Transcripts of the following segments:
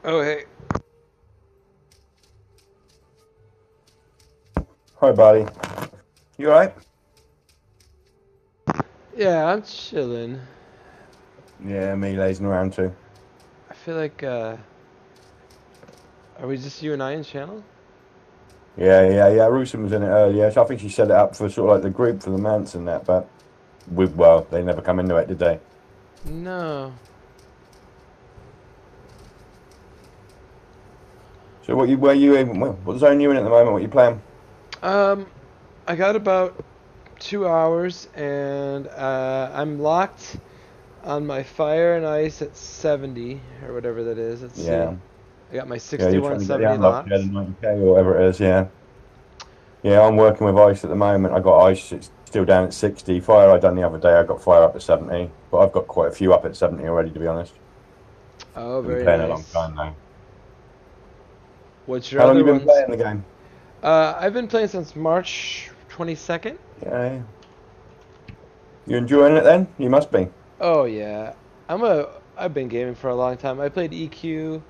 Oh, hey. Hi, buddy. You alright? Yeah, I'm chilling. Yeah, me lazing around too. I feel like, are we just you and I in channel? Yeah. Rusin was in it earlier, so I think she set it up for sort of like the group for the Manson and that, but well, they never come into it, did they? No. So where you in? What zone you in at the moment? What you playing? Um, I got about 2 hours, and I'm locked on my fire and ice at 70, or whatever that is. Let's see. Yeah, I got my yeah, you're trying to get the 6170 unlock, yeah, the locked. 90k or whatever it is. Yeah. I'm working with ice at the moment. I got ice. It's still down at 60. Fire I done the other day. I got fire up at 70, but I've got quite a few up at 70 already, to be honest. Oh, I've been very playing a long nice. time now. What's your How long other you been ones? playing the game? I've been playing since March 22nd. Yeah, you enjoying it then? You must be. Oh yeah, I've been gaming for a long time. I played EQ.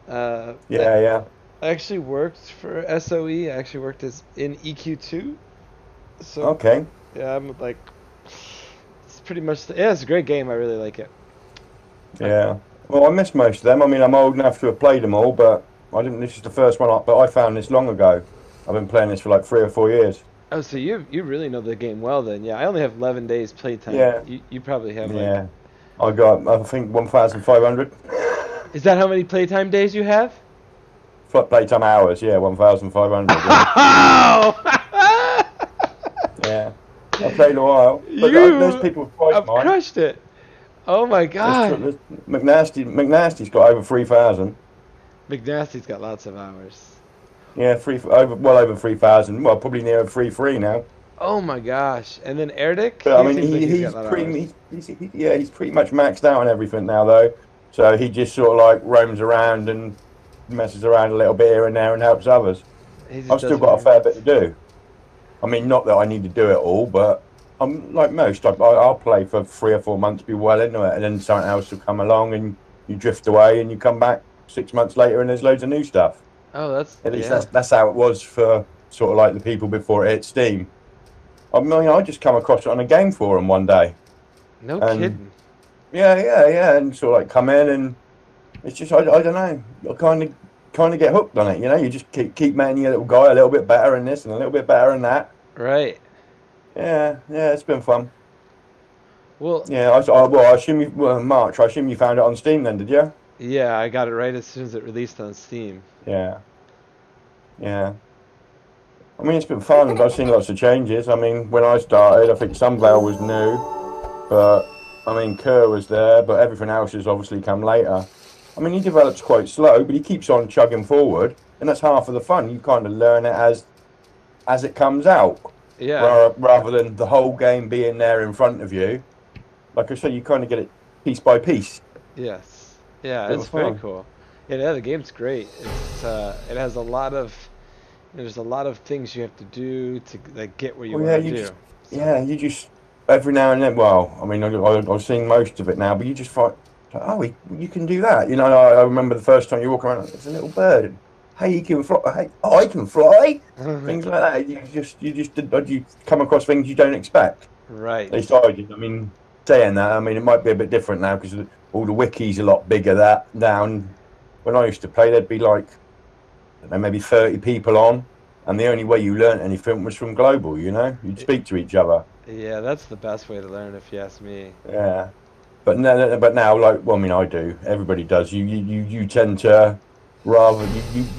Uh, I Yeah. I actually worked for SOE. I actually worked as in EQ2. So Okay. yeah, I'm like, it's pretty much. Yeah, it's a great game. I really like it. I, Yeah. Well, I missed most of them. I mean, I'm old enough to have played them all, but I didn't. This is the first one, but I found this long ago. I've been playing this for like 3 or 4 years. oh, so you really know the game well then. Yeah, I only have 11 days playtime. Yeah. You probably have like. Yeah. I got, I think, 1,500 Is that how many playtime days you have? playtime hours. Yeah, 1,500. Yeah. Wow! Yeah. I played a while, but there's You people with twice have mine. crushed it. Oh my god. There's McNasty's got over 3,000. McNasty's got lots of hours. Yeah, over 3,000. Well, probably near 3 now. Oh my gosh. And then Erdic, But I he mean, seems like he's got a lot of hours. he's pretty much maxed out on everything now, though. So he just sort of like roams around and messes around a little bit here and there and helps others. He just I've does still what got he a fair bit wants. to do. I mean, not that I need to do it all, but I'm like most. I'll play for 3 or 4 months, be well into it, and then something else will come along, and you drift away, and you come back 6 months later, and there's loads of new stuff. Oh, that's At least yeah. that's how it was for sort of like the people before it hit Steam. I mean, I just come across it on a game forum one day, No and kidding. yeah, and sort of like come in, and it's just I don't know, I kind of get hooked on it. You just keep making your little guy a little bit better in this and a little bit better in that. Right. Yeah, it's been fun. Well, Yeah, well, I assume March. I assume you found it on Steam then, did you? yeah, I got it right as soon as it released on Steam. Yeah, yeah. I mean, it's been fun. I've seen lots of changes. I mean, when I started, I think Sunvale was new, but I mean, Kerr was there, but everything else has obviously come later. I mean, he develops quite slow, but he keeps on chugging forward, and that's half of the fun. You kind of learn it as it comes out, Yeah. rather than the whole game being there in front of you. Like I said, you kind of get it piece by piece. Yes. Yeah, It it's was very fun. cool. Yeah, the game's great. It has a lot of there's a lot of things you have to do to like get where you Well, want yeah, to do. So, you just every now and then. Well, I mean, I've seen most of it now, but you just find, oh, you can do that. I remember the first time you walk around, it's a little bird. Hey, you can fly. Hey, I can fly. Things like that. You come across things you don't expect. At right. least I did. I mean, saying that, I mean, it might be a bit different now because all the wikis a lot bigger. That down when I used to play, there'd be like I don't know, maybe 30 people on, and the only way you learnt anything was from global. You'd speak to each other. Yeah, that's the best way to learn if you ask me. Yeah, but now, like, well, I mean, I do. Everybody does. You tend to rather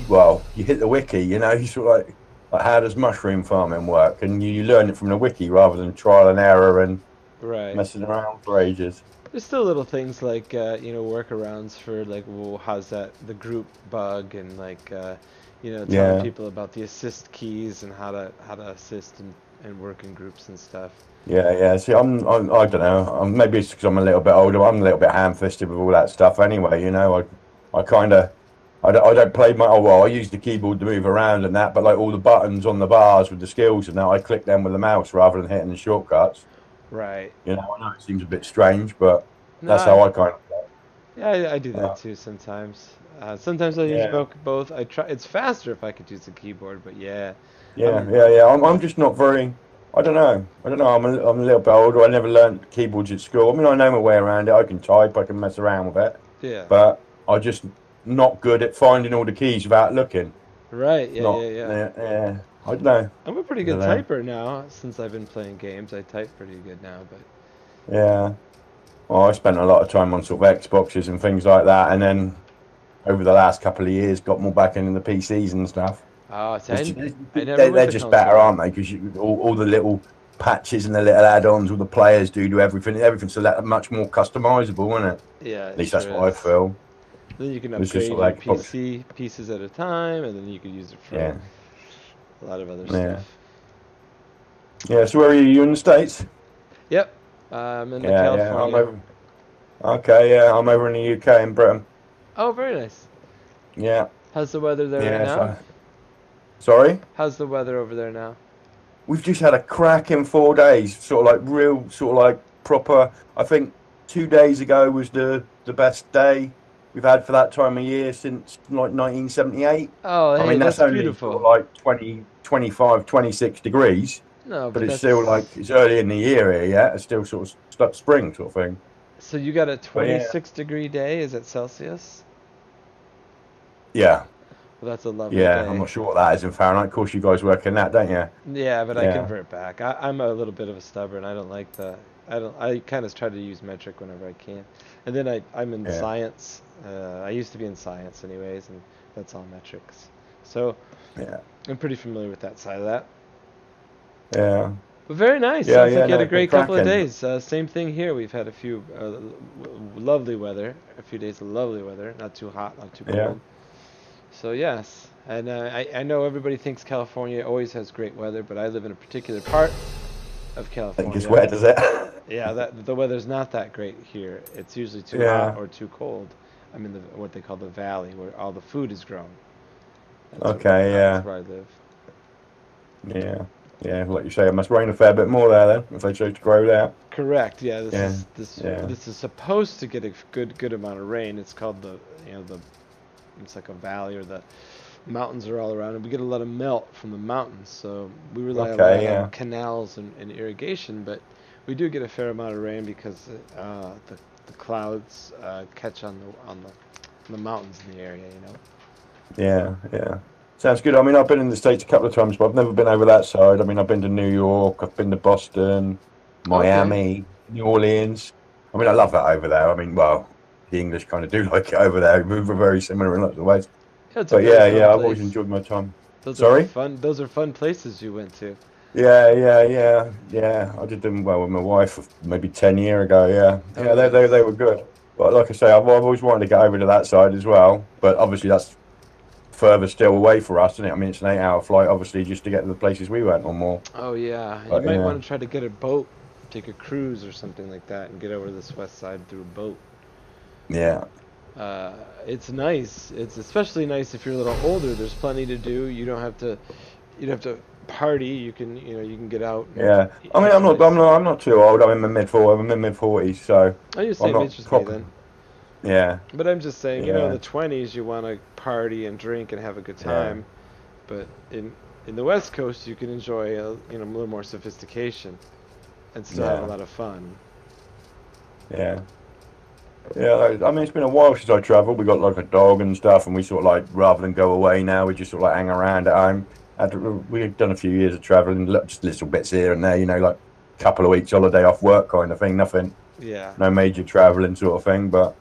well, you hit the wiki. You sort of like how does mushroom farming work, and you learn it from the wiki rather than trial and error and Right. messing around for ages. There's still little things like workarounds for like, well, how's that the group bug and like telling Yeah, people about the assist keys and how to assist and work in groups and stuff. yeah. See, I don't know. Maybe it's because I'm a little bit older. I'm a little bit ham-fisted with all that stuff anyway. I kind of. I don't play my. Oh well, I use the keyboard to move around and that, but like all the buttons on the bars with the skills and that, I click them with the mouse rather than hitting the shortcuts. Right. I know it seems a bit strange, but No, that's how I kind of. yeah, I do that Uh, too sometimes. Sometimes I'll use Yeah. both. I try. It's faster if I could use the keyboard, but yeah, Yeah, I'm. yeah, yeah. I'm just not very. I don't know. I don't know. I'm a little bit older. I never learned keyboards at school. I mean, I know my way around it. I can type. I can mess around with it. Yeah. But I just not good at finding all the keys without looking. Right. It's Yeah. Yeah. not. Yeah. Yeah. Yeah. I don't know. I'm a pretty I don't good know. typer now since I've been playing games. I type pretty good now, but Yeah. Well, I spent a lot of time on sort of Xboxes and things like that, and then over the last couple of years, got more back into the PCs and stuff. oh, see, It's just, I never went they're the just better, console. aren't they? Because all the little patches and the little add-ons, all the players do to everything. Everything's much more customizable, isn't it? Yeah, At it least that's sure what I is. feel. Then you can It's just upgrade sort your of Xbox. PC pieces at a time, and then you could use it for Yeah, a lot of other yeah, stuff. yeah. So where are you? You in the States? Yep, I'm in Yeah, yeah. I'm California. over. Okay, yeah. I'm over in the UK in Britain. Oh, very nice. Yeah, How's the weather there right yeah. now? So sorry. How's the weather over there now? We've just had a cracking 4 days, sort of like real, sort of like proper. I think 2 days ago was the best day we've had for that time of year since like 1978. Oh, I hey, mean, that's that's only sort of beautiful. like 20, 25, 26 degrees, No, but but it's still that's like it's early in the year here, yeah. It's still sort of spring sort of thing. so you got a But yeah, 26-degree day? Is it Celsius? yeah, Well, that's a lovely yeah. I'm day. not sure what that is in Fahrenheit. Of course, you guys work in that, don't you? Yeah, but I Yeah, convert back. I'm a little bit of a stubborn. I don't like the. I don't. I kind of try to use metric whenever I can, and then I'm in yeah, science. I used to be in science, anyways, and that's all metrics. So yeah, I'm pretty familiar with that side of that. yeah, But very nice. yeah, Sounds yeah. like you had No, a it's been great couple of cracking. days. Same thing here. We've had a few lovely weather. A few days of lovely weather. Not too hot, not too Yeah. cold. So yes, and I know everybody thinks California always has great weather, but I live in a particular part of It gets California. wet, does it? Yeah, that the weather's not that great here. It's usually too hot Yeah. or too cold. I'm in what they call the valley, where all the food is grown. Okay. That's Yeah. where I live. Yeah. Yeah. Like you say, it must rain a fair bit more there then if they choose to grow there. Correct. Yeah, this Yeah. is this Yeah. this is supposed to get a good amount of rain. It's called the it's like a valley or the mountains are all around, and we get a lot of melt from the mountains. So we rely a Okay. lot on Yeah. canals and irrigation, but we do get a fair amount of rain because the clouds catch on the mountains in the area. Yeah. Yeah. Sounds good. I mean, I've been in the States a couple of times, but I've never been over that side. I mean, I've been to New York, I've been to Boston, Okay. Miami, New Orleans. I mean, I love that over there. I mean, well, the English kind of do like it over there. We're very similar in lots of ways. Yeah, it's a But very yeah, fun yeah, I've always place. enjoyed my time. Those are Sorry? fun. Those are fun places you went to. Yeah, yeah, yeah, yeah. I did them well with my wife maybe 10 years ago. Yeah, Oh, yeah, they nice. were good. But like I say, I've always wanted to get over to that side as well. But obviously, that's further still away for us, isn't it? I mean, it's an 8 hour flight, obviously, just to get to the places we went or more. Oh yeah, you But might yeah, want to try to get a boat, take a cruise or something like that, and get over to this west side through a boat. yeah, Uh, it's nice. It's especially nice if you're a little older. There's plenty to do. You don't have to party. You can get out and yeah. I mean, have some nice. I'm not too old. I'm in my mid 40s. I'm in mid 40s, so Oh, you're the I'm same not age as me proper. then. Yeah, But I'm just saying, in yeah, the 20s you want to party and drink and have a good yeah, time, but in the West Coast you can enjoy a little more sophistication and still have a yeah, lot of fun. yeah. Yeah, I mean, it's been a while since I travelled. We got like a dog and stuff, and we sort of like, rather than go away now, we just sort of like hang around at home. We've done a few years of travelling, just little bits here and there, like a couple of weeks holiday off work kind of thing, nothing, Yeah. no major travelling sort of thing. But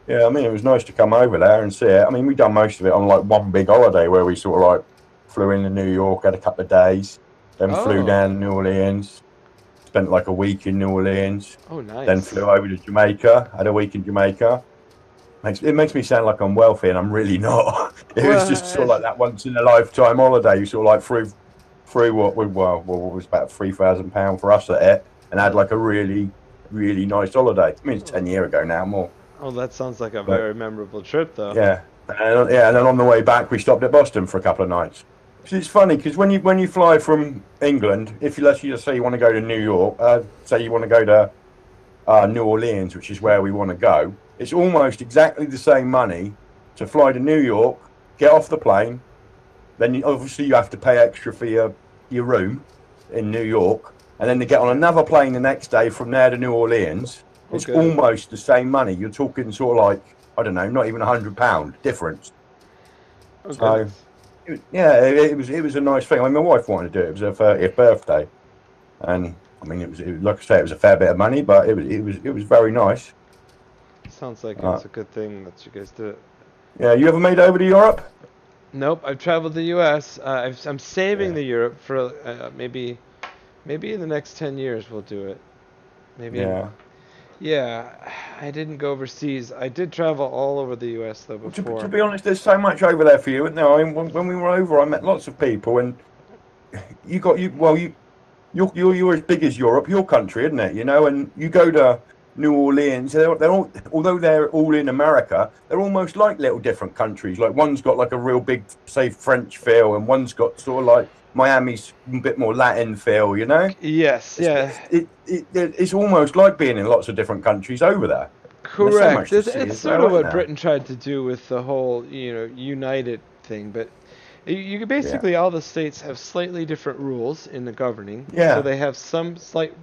yeah, I mean, it was nice to come over there and see it. I mean, we done most of it on like one big holiday where we sort of like flew into New York, had a couple of days, then flew Oh. down to New Orleans, spent like a week in New Orleans, Oh, then flew nice. over to Jamaica, had a week in Jamaica. It makes me sound like I'm wealthy, and I'm really not. It was just sort Well, of like that once in a lifetime holiday. You sort of like through what was about £3,000 for us at it, and had uh, like a really nice holiday. I mean, it's 10 years ago now, more, oh, that sounds like a but very memorable trip, though. yeah, and then on the way back, we stopped at Boston for a couple of nights. 'Cause it's funny because when you fly from England, if you let's just say you want to go to New York, say you want to go to New Orleans, which is where we want to go, it's almost exactly the same money to fly to New York, get off the plane, then obviously you have to pay extra for your room in New York, and then to get on another plane the next day from there to New Orleans. Oh It's goodness. almost the same money. You're talking sort of like, I don't know, not even £100 difference. Oh So goodness. yeah, it was a nice thing. I mean, my wife wanted to do it. It was her 30th birthday, and I mean, like I say, it was a fair bit of money, but it was very nice. Sounds like Uh, it's a good thing that you guys do it. yeah, you ever made it over to Europe? Nope, I've traveled the U.S. I'm saving Yeah, the Europe for maybe in the next 10 years we'll do it. Maybe. yeah. Yeah, I didn't go overseas. I did travel all over the U.S. though Well, to before. be honest, there's so much over there for you. No, I mean, when we were over, I met lots of people, and you got you. Well, you're as big as Europe, your country, isn't it? You know, and you go to New Orleans. They're all, although they're all in America, they're almost like little different countries. Like one's got like a real big, say, French feel, and one's got sort of like Miami's a bit more Latin feel. You know, Yes, it's yeah, it's almost like being in lots of different countries over there. And there's so correct. much to see It's as sort of well, isn't what there? Britain tried to do with the whole, united thing, but you Yeah, basically all the states have slightly different rules in the governing, so yeah, they have some slight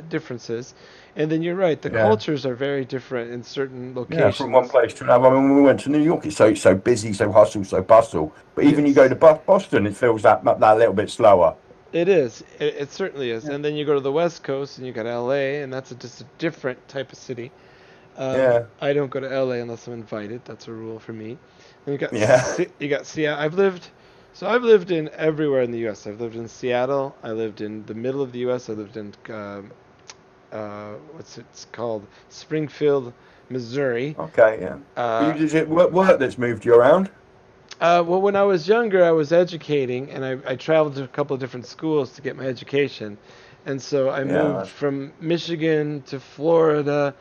differences, and then you're right, the yeah. cultures are very different in certain Yeah, from one locations. place to another. I mean, when we went to New York, it's so busy, so hustle, so bustle. But even you go Yes, to Boston, it feels that little bit slower. it is. It certainly is. Yeah, And then you go to the West Coast, and you got L.A., and that's just a different type of city. yeah, I don't go to LA unless I'm invited. That's a rule for me. And yeah, You got Seattle. I've lived in everywhere in the U.S. I've lived in Seattle. I lived in the middle of the U.S. I lived in what's it's called, Springfield, Missouri. okay, yeah. But Uh, is it work that's moved you around? well, when I was younger, I was educating, and I traveled to a couple of different schools to get my education, and so I moved Yeah, from Michigan to Florida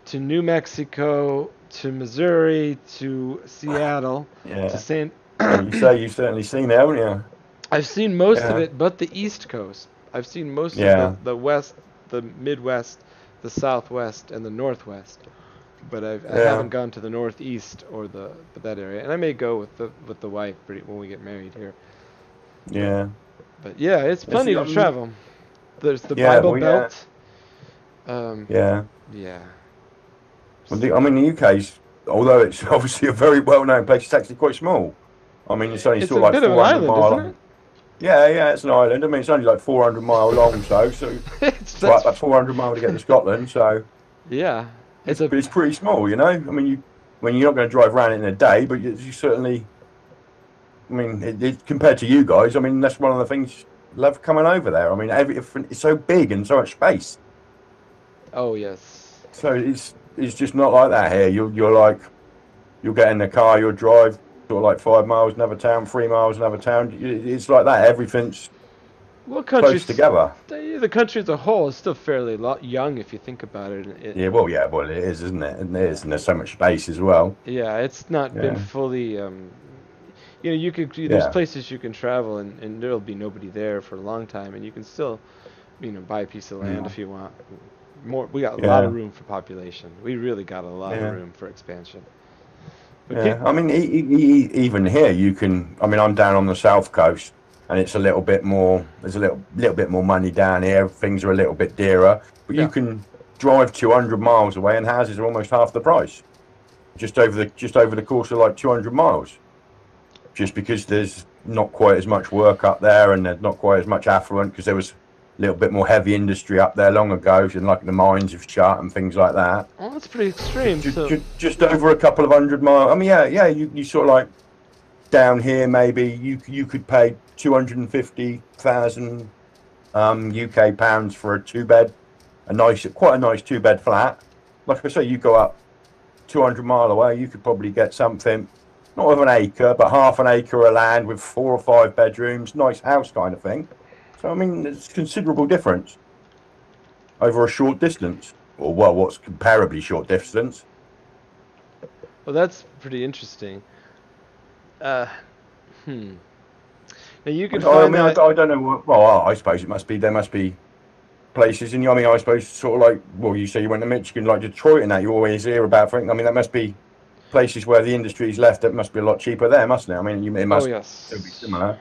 to New Mexico to Missouri to Seattle to yeah. San. Like you say, you've certainly seen it, haven't you? I've seen most of Yeah, it, but the East Coast. I've seen most of the yeah, the West, the Midwest, the Southwest, and the Northwest. But I haven't yeah. gone to the Northeast or that area, and I may go with the wife when we get married here. But Yeah. but yeah, it's It's, plenty to travel. There's the yeah, Bible well, yeah, Belt. Um, yeah. yeah. Well, I mean, the UK's, although it's obviously a very well-known place, it's actually quite small. I mean, it's only It's sort a of like bit of an 400 island, isn't mile. it? Yeah, yeah, it's an island. I mean, it's only like 400 mile long, so it's it's like that's about 400 mile to get to Scotland. So yeah. It's it's a it's pretty small, you know. I mean, you're not going to drive around it in a day, but you certainly. I mean, compared to you guys, I mean, that's one of the things love coming over there. I mean, it's so big and so much space. oh yes. So it's just not like that here. You're like you'll get in the car, you'll drive sort of like 5 miles another town, 3 miles another town. It's like that. Everything's Well, close together. the country as a whole is still fairly young if you think about it. Yeah, well, it is, isn't it? And it is, and there's so much space as well. Yeah, it's not been Yeah, fully. There's yeah, places you can travel, and there'll be nobody there for a long time, and you can still, buy a piece of land mm, if you want. More, we got a lot of yeah, room for population. We really got a lot of yeah, room for expansion. But yeah. people, I mean, even here, you can. I mean, I'm down on the south coast, and it's a little bit more. There's a little bit more money down here. Things are a little bit dearer, but you yeah. can drive 200 miles away, and houses are almost half the price. Just over the course of like 200 miles, just because there's not quite as much work up there, and there's not quite as much affluent because there was a little bit more heavy industry up there long ago, and like the mines have shut and things like that. Well, that's pretty extreme. So, Just over a couple of 100 miles. I mean, yeah. You sort of like down here, maybe you could pay 250,000 UK pounds for a two bed, quite a nice two bed flat. Like I say, you go up 200 mile away, you could probably get something not of an acre, but half an acre of land with 4 or 5 bedrooms, nice house kind of thing. So I mean, there's considerable difference over a short distance, or well, what's comparably short distance. well, that's pretty interesting. Uh, hmm. Now you could I find mean, I that. don't know what. Well, I suppose it must be. There must be places in. I mean, I suppose sort of like. Well, you say you went to Michigan, like Detroit, and that you always hear about. I mean, that must be places where the industry's left, it must be a lot cheaper there, mustn't it? I mean, it Oh must still be yes. similar.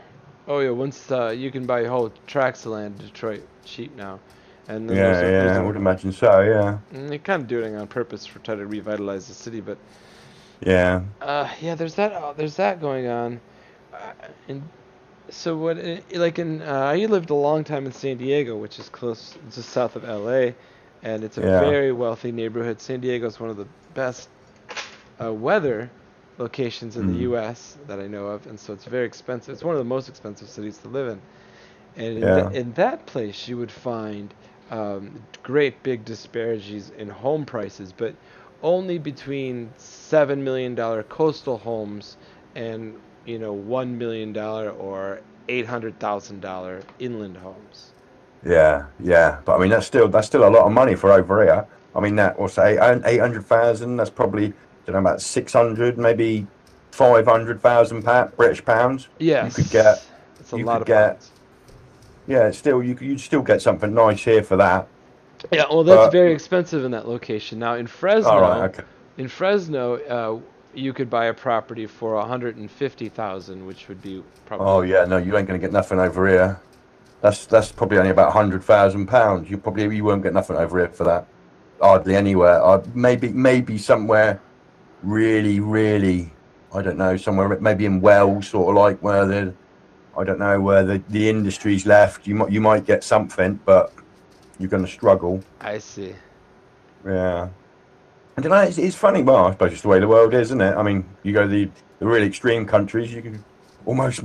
Oh yeah. Once you can buy whole tracts of land in Detroit cheap now, and then Yeah, there's yeah, I a would imagine so. Yeah, they kind of doing it on purpose for trying to revitalize the city, but yeah, yeah, there's that going on. And so what? Like in I lived a long time in San Diego, which is close, it's just south of L.A., and it's a yeah, very wealthy neighborhood. San Diego is one of the best weather locations in the mm, U.S. that I know of, and so it's very expensive. It's one of the most expensive cities to live in. And yeah, in that place, you would find great big disparities in home prices, but only between $7 million coastal homes and $1 million or $800,000 inland homes. yeah, yeah. But I mean, that's still a lot of money for over here. I mean, that what's that, 800,000? That's probably, I don't know, about 600, maybe 500,000 British pounds. You could get, Yes, it's a you lot could of get, pounds. yeah. Still, you'd still get something nice here for that. Yeah, well, that's But very expensive in that location. Now, all right, okay. In Fresno, you could buy a property for 150,000, which would be Oh probably. yeah, no, you ain't gonna get nothing over here. That's probably only about £100,000. You won't get nothing over here for that. Hardly anywhere. Maybe somewhere really, really, I don't know, somewhere maybe in Wales, sort of like where I don't know, where the industry's left. You might get something, but you're going to struggle. I see. Yeah. I don't know. It's funny. Well, I suppose it's the way the world is, isn't it? I mean, you go to the really extreme countries, you can almost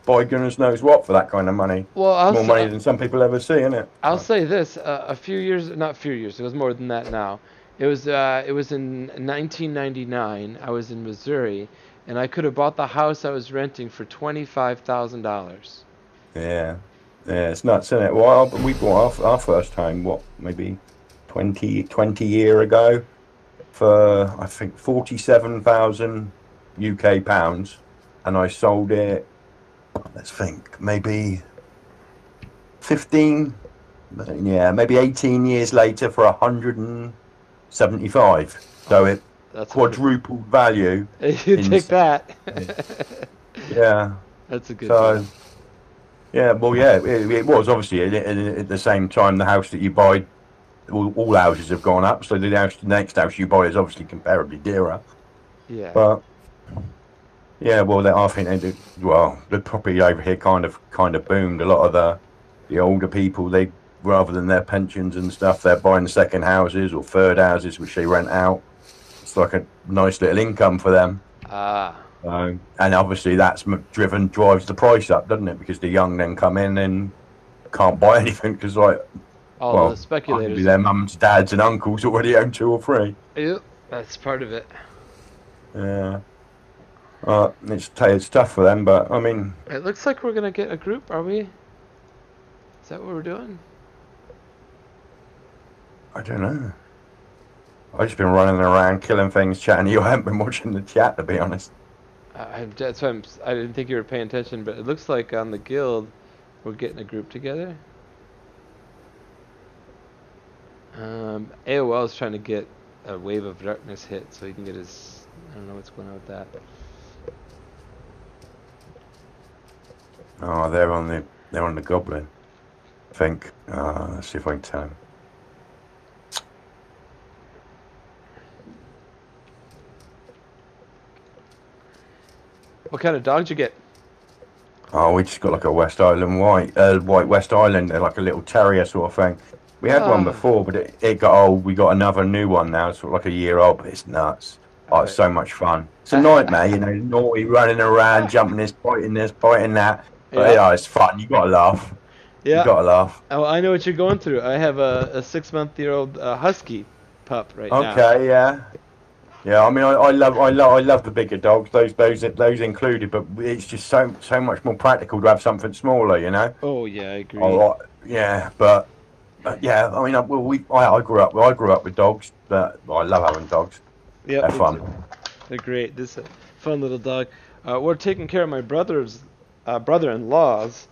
buy goodness knows what for that kind of money. Well, It's more money than some people ever see, isn't it? I'll say this: a few years, not a few years, it was more than that now. It was in 1999. I was in Missouri, and I could have bought the house I was renting for $25,000. Yeah. Yeah, it's nuts, isn't it? Well, we bought our first home, what, maybe 20 year ago for, I think, 47,000 UK pounds. And I sold it, let's think, maybe 15, yeah, maybe 18 years later for 175. Oh, So it that's a pretty. quadrupled value You in, take that. yeah. That's a good deal. So, yeah, well, yeah, it was obviously at the same time the house that you buy, all houses have gone up. So the next house you buy is obviously comparably dearer. Yeah. But yeah, well, I think well, the property over here kind of boomed. A lot of the older people, they rather than their pensions and stuff, they're buying second houses or third houses which they rent out. It's like a nice little income for them. Ah. And obviously that's drives the price up, doesn't it? Because the young then come in and can't buy anything because, like, All the well, arguably speculators. their mums, dads, and uncles already own two or three. Yep. That's part of it. Yeah, it's tough for them, but I mean, It looks like we're gonna get a group. Are we? Is that what we're doing? I don't know. I've just been running around killing things, chatting to you. I haven't been watching the chat, to be honest. That's why I didn't think you were paying attention, but it looks like on the guild, we're getting a group together. AOL is trying to get a wave of darkness hit so he can get his. I don't know what's going on with that. Oh, they're on the goblin. I think. Let's see if I can tell him. What kind of dog did you get? Oh, we just got like a West Island white West Island, like a little terrier sort of thing. We had one Ah, before, but it got old. We got another new one now, sort of like a year old, but it's nuts. Oh, it's so much fun. It's a nightmare, naughty, running around, jumping this, biting that. But yeah, yeah, it's fun. You gotta laugh. You yeah. gotta laugh. Oh, I know what you're going through. I have a 6-month-year-old husky pup right now. Okay, yeah. Yeah, I mean, I love the bigger dogs, those included, but it's just so much more practical to have something smaller, you know. Oh yeah, I agree. Oh, yeah, but yeah, I mean, I grew up with dogs, but I love having dogs. Yep, They're me too. fun. They're great. This is a fun little dog. We're taking care of my brother-in-law's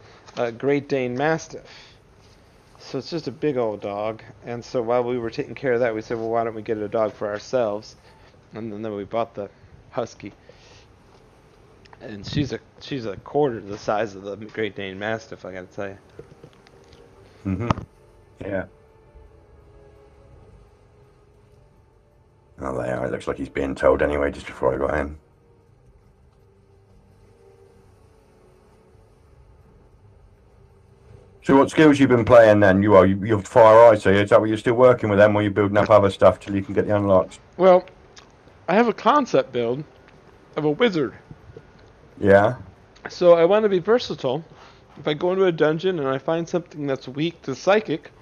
Great Dane Mastiff. So it's just a big old dog. And so while we were taking care of that, we said, well, why don't we get a dog for ourselves? and then we bought the husky, and she's a quarter the size of the Great Dane Mastiff. I gotta tell you. Yeah. Oh, there. It looks like he's being told anyway, just before I got in. So what skills you been playing then? You're Fire Eye, so is that what you're still working with them, or you building up other stuff till you can get the unlocks? Well, I have a concept build of a wizard, Yeah, so I want to be versatile. If I go into a dungeon and I find something that's weak to psychic,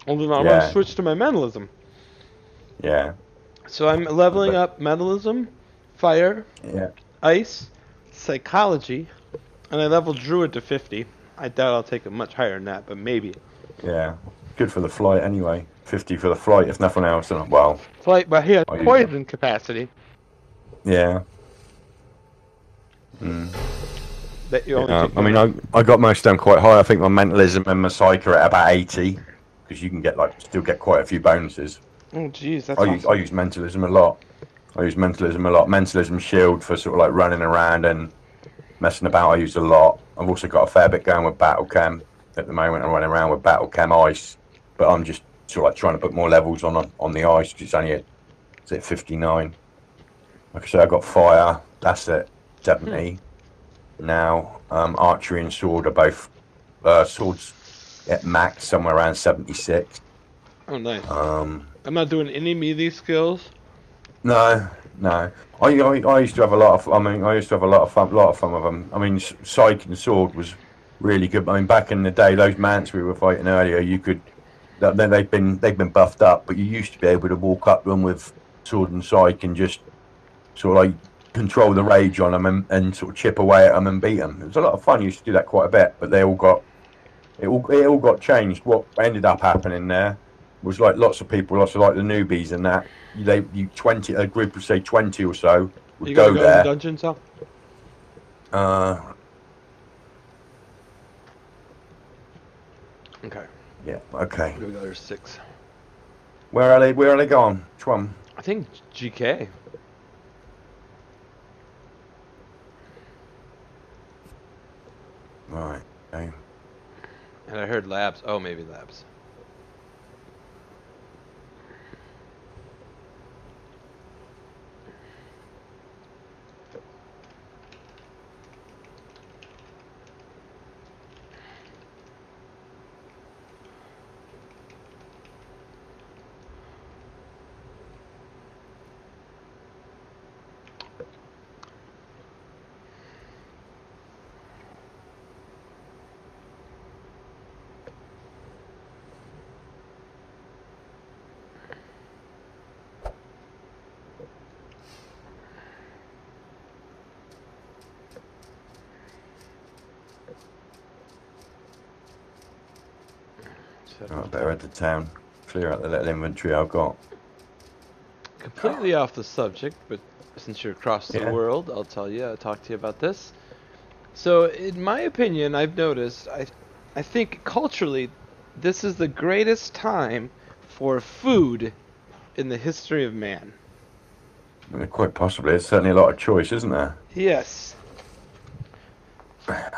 well, then I want to yeah, switch to my mentalism. yeah, So I'm leveling but, up mentalism, fire, yeah, ice, psychology, and I leveled druid to 50. I doubt I'll take it much higher than that, but maybe. yeah. Good for the flight anyway. 50 for the flight, if nothing else. Well, Flight, but he has I use it. poison capacity Yeah. Mm. that you only Yeah. take I mean, one. I got most of them quite high. I think my mentalism and my psyche are at about 80 because you can get still get quite a few bonuses. Oh, jeez, that's I awesome. use mentalism a lot. Mentalism shield for sort of like running around and messing about. I use a lot. I've also got a fair bit going with battle cam at the moment. I'm running around with battle cam ice, but I'm just sort of like trying to put more levels on the ice. It's only at 59. Like I say, I got fire. That's at 70 now. Archery and sword are both swords at max somewhere around 76. Oh, nice. I'm not doing any melee skills. No, no. I used to have a lot of. I mean, I used to have a lot of fun with them. I mean, Psyche and Sword was really good. I mean, back in the day, those mants we were fighting earlier, you could. They've been buffed up, but you used to be able to walk up them with Sword and Psyche and just sort of like control the rage on them and sort of chip away at them and beat them. It was a lot of fun. You used to do that quite a bit, but it all got changed. What ended up happening there was like lots of people, lots of like the newbies and that. A group of say 20 or so would You gotta go go in the there. dungeon, so? Uh, Okay. yeah, okay. Here we go, there's 6. Where are they? Where are they gone? Which one? I think GK. Right. Okay. And I heard labs. Oh, maybe labs. Right, better head to town. Clear out the little inventory I've got. Completely off the subject, but since you're across the Yeah. world, I'll talk to you about this. So, in my opinion, I've noticed, I think culturally, this is the greatest time for food in the history of man. I mean, quite possibly. There's certainly a lot of choice, isn't there? Yes.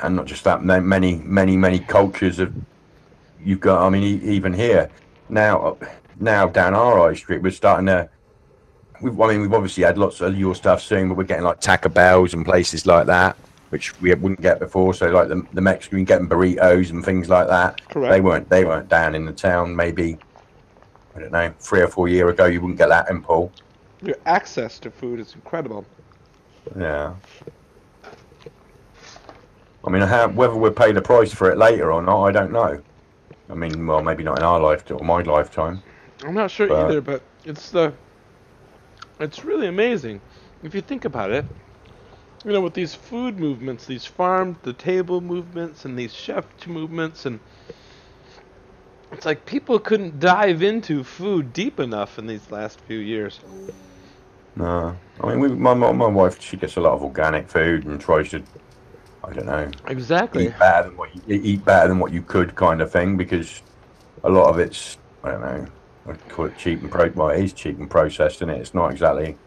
And not just that. Many cultures of you've got. I mean, even here now down our high street, we're starting to. We've obviously had lots of your stuff soon, but we're getting like Taco Bells and places like that, which we wouldn't get before. So like the Mexican getting burritos and things like that. Correct. They weren't down in the town. Maybe I don't know 3 or 4 years ago, you wouldn't get that in Paul. Your access to food is incredible. Yeah. I mean, whether we'll pay the price for it later or not, I don't know. I mean, well, maybe not in our lifetime or my lifetime. I'm not sure But- either, but it's really amazing if you think about it. You know, with these food movements, these farm to table movements, and these chef movements, and it's like people couldn't dive into food deep enough in these last few years. No, I mean, my wife, she gets a lot of organic food and tries to, I don't know, Exactly. eat better than what you could, kind of thing. Because a lot of it's, I don't know, I'd call it cheap and well, it is cheap and processed, isn't it? It's not exactly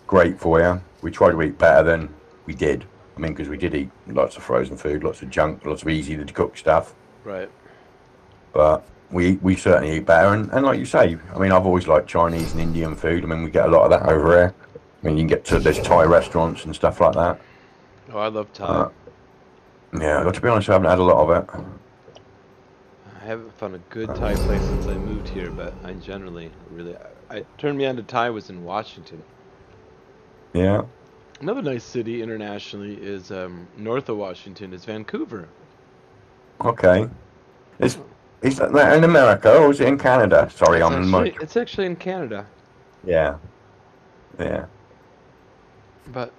great for you. We try to eat better than we did. I mean, because we did eat lots of frozen food, lots of junk, lots of easy to cook stuff. Right. But we certainly eat better. And like you say, I mean, I've always liked Chinese and Indian food. I mean, we get a lot of that over here. I mean, you can get to there's Thai restaurants and stuff like that. Oh, I love Thai. Uh, yeah, but to be honest, I haven't had a lot of it. I haven't found a good Thai place since I moved here, but I generally really I turned me on to Thai was in Washington. Yeah. Another nice city internationally is north of Washington is Vancouver. Okay. Is Oh, is that in America or is it in Canada? Sorry, it's I'm actually like. it's actually in Canada, Yeah. Yeah. but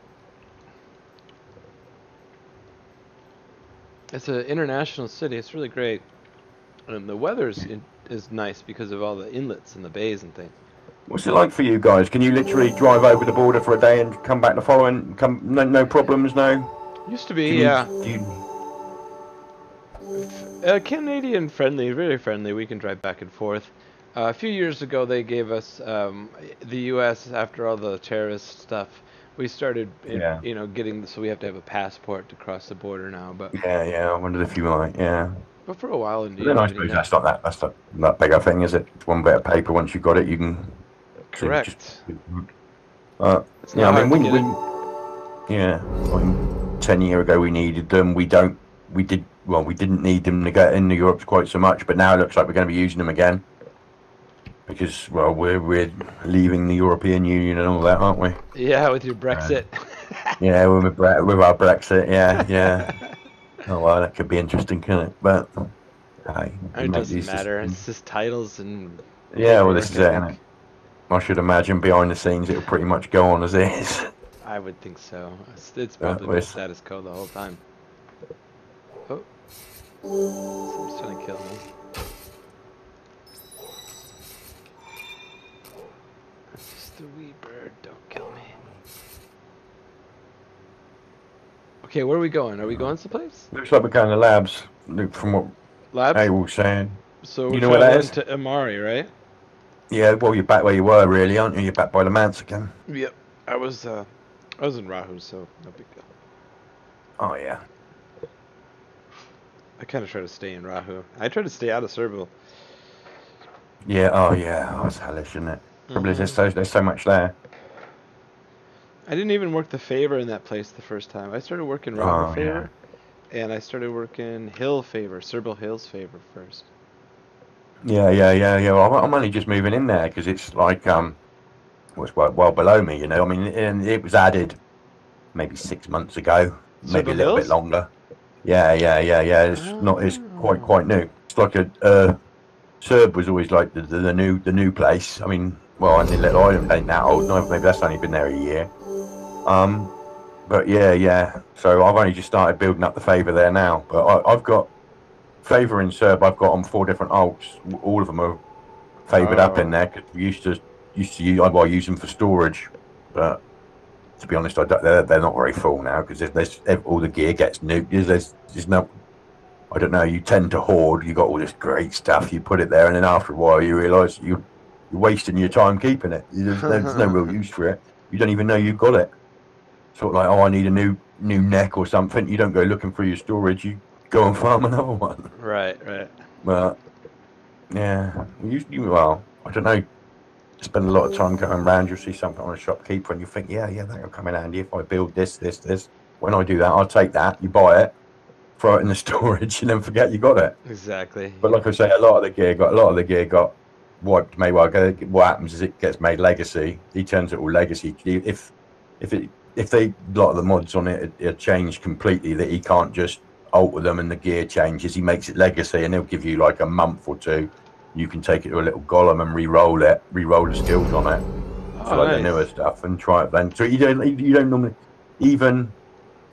it's an international city. It's really great. And the is nice because of all the inlets and the bays and things. What's it like for you guys? Can you literally drive over the border for a day and come back the following? Come, no problems, no. Used to Do be, you need? yeah. Do you, Canadian friendly, very friendly. We can drive back and forth. A few years ago, they gave us the U.S. after all the terrorist stuff. We started, yeah. getting so we have to have a passport to cross the border now. But Yeah. Yeah. I wondered if you might. Yeah. but for a while, But you then don't I really suppose know. that's not that. That's not that big a thing, is it? It's one bit of paper. Once you've got it, you can. So you just. Correct. Uh, It's yeah. not I mean, hard to we get we it. yeah. I mean, 10 years ago we needed them. We don't. We did. Well, we didn't need them to get into Europe quite so much, but now it looks like we're going to be using them again because well, we're leaving the European Union and all that, aren't we? Yeah, with your Uh, Brexit. yeah, with our Brexit. Yeah. Yeah. Oh well, that could be interesting, couldn't it? But hey, you It make doesn't these matter. decisions. It's just titles and Yeah, well, this paperwork, is I it, isn't it? think. I should imagine behind the scenes it'll pretty much go on as is. I would think so. It's probably been With, status quo the whole time. Oh, someone's trying to kill me. Just a wee bird, don't kill me. Okay, where are we going? Are we going someplace? looks like we're going to labs, from what Labs? Abel was saying. So we're You know where that traveling is? to Amari, right? Yeah, well, you're back where you were, really, aren't you? You're back by the manse again. Yep. I was in Rahu, so no big deal. Oh, yeah. I kind of try to stay in Rahu. I try to stay out of Serbil. Yeah, oh, yeah. Oh, it's hellish, isn't it? Trouble is, Hmm. there's so much there. I didn't even work the favor in that place the first time. I started working Rahu Oh, yeah. favor, and I started working Hill favor, Serbil Hills favor first. Yeah, yeah, yeah, yeah. Well, I'm only just moving in there because it's like, well, it's well below me, you know. I mean, and it was added maybe 6 months ago, maybe a Serbil little bit Hills? longer. Yeah, yeah, yeah, yeah. It's not. It's Oh. quite new. It's like a Serb was always like the new place. I mean, well, and the little island ain't that old. No, maybe that's only been there a year. Um, but yeah, yeah. So I've only just started building up the favour there now. But I've got favour in Serb. I've got on 4 different alts. All of them are favoured up in Oh. there. 'Cause we used to use, well, use them for storage, but to be honest, they're not very full now because all the gear gets nuked. There's no. I don't know. You tend to hoard. You got all this great stuff. You put it there, and then after a while, you realise you're wasting your time keeping it. There's no real use for it. You don't even know you got it. Sort of like, oh, I need a new neck or something. You don't go looking for your storage. You go and farm another one. Right, right. But yeah, well, I don't know. Spend a lot of time going around. You'll see something on a shopkeeper, and you think, yeah, yeah, that'll come in handy if I build this. When I do that, I'll take that. You buy it, throw it in the storage, and then forget you got it. Exactly. But like I say, a lot of the gear got wiped. Maybe what happens is it gets made legacy. He turns it all legacy. If they a lot of the mods on it are changed completely, that he can't just alter them and the gear changes. He makes it legacy, and he'll give you like a month or two. You can take it to a little golem and re-roll the skills on it for Oh, like the newer nice. stuff, and try it then. So you don't normally even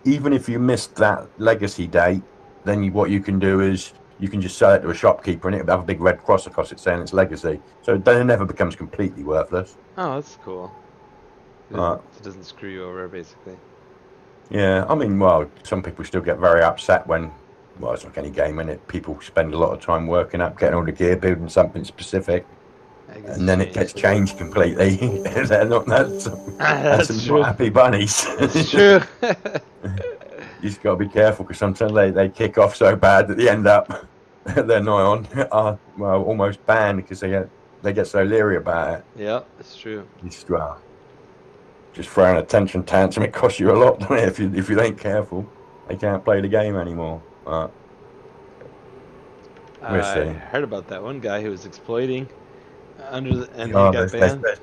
if you missed that legacy date, then what you can do is you can just sell it to a shopkeeper and it'll have a big red cross across it saying it's legacy. So then it never becomes completely worthless. Oh, that's cool. Uh, It doesn't screw you over, basically. yeah, I mean, well, some people still get very upset when, well, it's like any game, innit? People spend a lot of time working up, getting all the gear, building something specific, That gets and then it gets changed. changed completely. They're not that's That's some not true. happy bunnies. That's true. You just got to be careful because sometimes they kick off so bad that they end up they're not on well almost banned because they get so leery about it. Yeah, it's true. Just throwing a tension tantrum, it costs you a lot, doesn't it? If you ain't careful, they can't play the game anymore. But we'll I see. heard about that one guy who was exploiting and he Yeah, got there's banned. a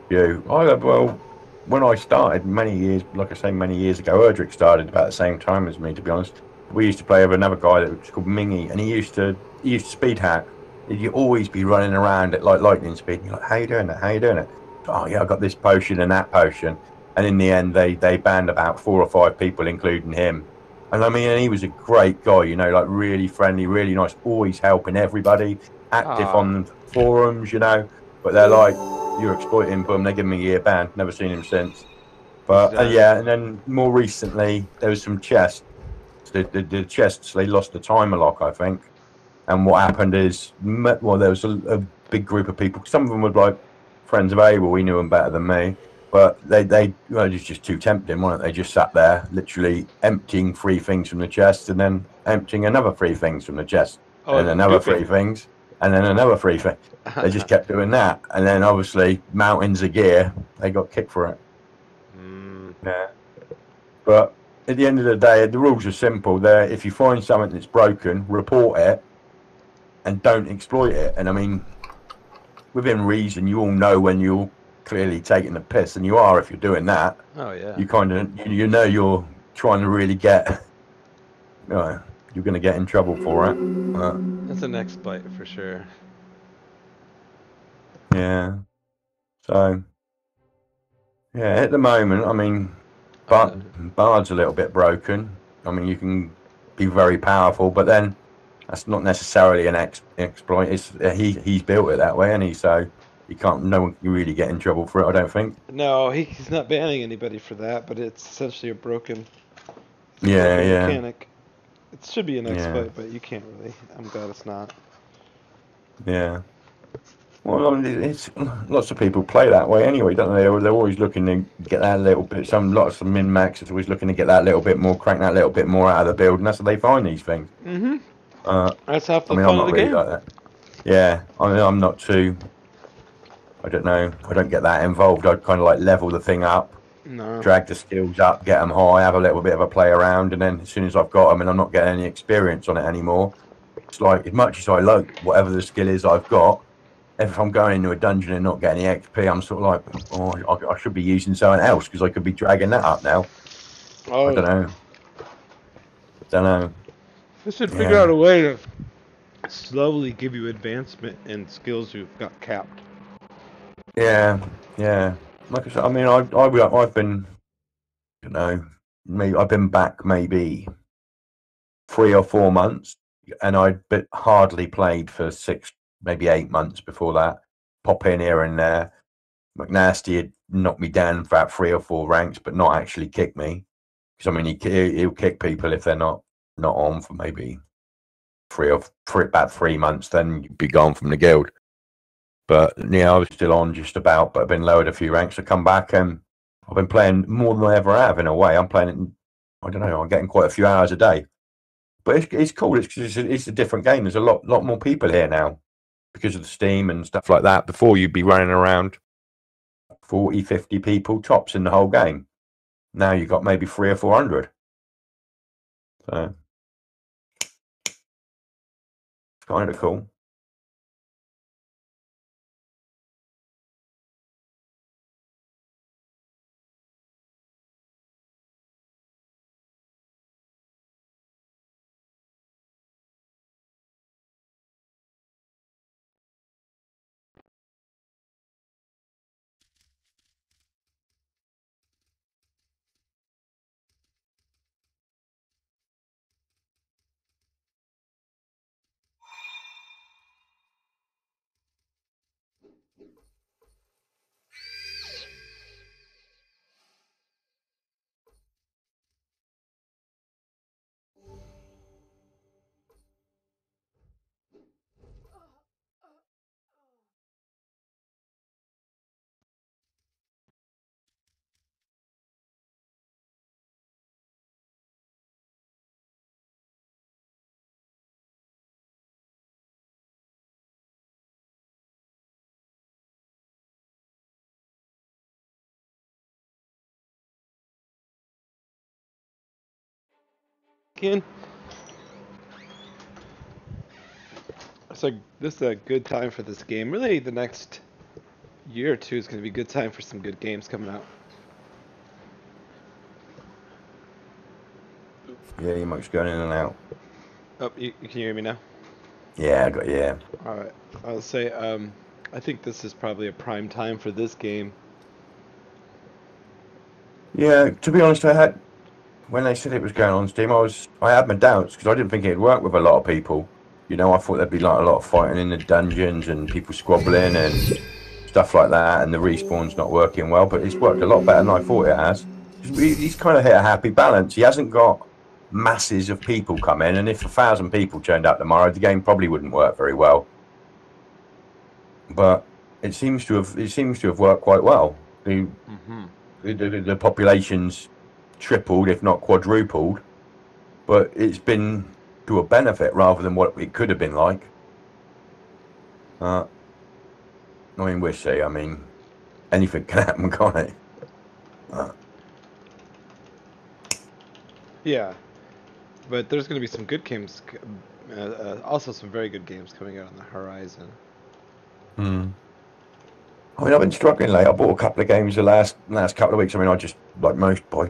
few. Well, when I started many years, like I say, many years ago, Erdrich started about the same time as me. To be honest, we used to play with another guy that was called Mingy, and he used to speed hack. You'd always be running around at like lightning speed. And you're like, how you doing that? How you doing it? Oh yeah, I got this potion and that potion. And in the end, they banned about 4 or 5 people, including him. And I mean, and he was a great guy, like really friendly, really nice, always helping everybody, active Ah, on forums, but they're like, you're exploiting, boom, they give him a year ban. Never seen him since. he's But done. yeah, and then more recently, there was some chests. The chests, they lost the timer lock, I think. And what happened is, well, there was a big group of people. Some of them were like friends of Abel. We knew them better than me. But well, it was just too tempting, weren't they? Just sat there, literally emptying 3 things from the chest, and then emptying another 3 things from the chest, Oh, and then another duping. 3 things, and then another 3 things. They just kept doing that, and then obviously mountains of gear. They got kicked for it. Mm, Yeah, but at the end of the day, the rules are simple. There, if you find something that's broken, report it and don't exploit it. And I mean, within reason, you all know when you're clearly taking the piss, and you are if you're doing that. oh yeah, You kind of you're trying to really get, you're going to get in trouble for it. that's an exploit for sure. Yeah. So yeah, at the moment, I mean, Uh, Bard's a little bit broken. I mean, you can be very powerful, but then that's not necessarily an exploit. It's he's built it that way, and so you can't. No one can really get in trouble for it. I don't think. no, he's not banning anybody for that, but it's essentially it's a Yeah, broken yeah, mechanic. It should be an yeah, exploit, but you can't really. I'm glad it's not. yeah. Well, I mean, it's lots of people play that way anyway, don't they? They're always looking to get that little bit. Lots of min maxers always looking to get that little bit more, crank that little bit more out of the build, and that's how they find these things. Mm-hmm. Uh, That's half I the mean, I'm fun of not the really game. like that. Yeah, I mean, I'm not too. I don't know. I don't get that involved. I'd kind of like level the thing up, No. drag the skills up, get them high, have a little bit of a play around, and then as soon as I've got them and I'm not getting any experience on it anymore, it's like as much as I like whatever the skill is I've got. If I'm going into a dungeon and not getting any XP, I'm sort of like, oh, I should be using something else because I could be dragging that up now. I Oh, don't know. Don't know. they should figure out Yeah. a way to slowly give you advancement in skills you've got capped. Yeah. Yeah. Like I said, I mean, I've been, you know, I've been back maybe 3 or 4 months, and I'd hardly played for 6, maybe 8 months before that. Pop in here and there. McNasty had knocked me down for about 3 or 4 ranks, but not actually kick me. Because I mean, he'll kick people if they're not on for maybe about 3 months. Then you'd be gone from the guild. But yeah, I was still on just about, but I've been lowered a few ranks. I come back and I've been playing more than I ever have in a way. I'm playing it. I don't know. I'm getting quite a few hours a day. But it's cool. It's a different game. There's a lot more people here now because of the Steam and stuff like that. Before you'd be running around 40, 50 people tops in the whole game. Now you've got maybe 300 or 400. So it's kind of cool. Again, so this is a good time for this game. Really, the next year or two is going to be a good time for some good games coming out. Yeah, your mic's going in and out. Oh, you can hear me now? Yeah, I got yeah. All right. I'll say, I think this is probably a prime time for this game. Yeah, to be honest, I had when they said it was going on Steam, I had my doubts because I didn't think it'd work with a lot of people. You know, I thought there'd be like a lot of fighting in the dungeons and people squabbling and stuff like that, and the respawn's not working well. But it's worked a lot better than I thought it has. He's kind of hit a happy balance. He hasn't got masses of people come in, and if 1,000 people turned up tomorrow, the game probably wouldn't work very well. But it seems to have worked quite well. Mm-hmm. The population's tripled, if not quadrupled, but it's been to a benefit rather than what it could have been like. Uh, I mean, we'll see. I mean, anything can happen, can't it? Uh, Yeah, but there's going to be some good games, also some very good games coming out on the horizon. hmm. I mean, I've been struggling late. I bought a couple of games the last couple of weeks. I mean, I just like most buy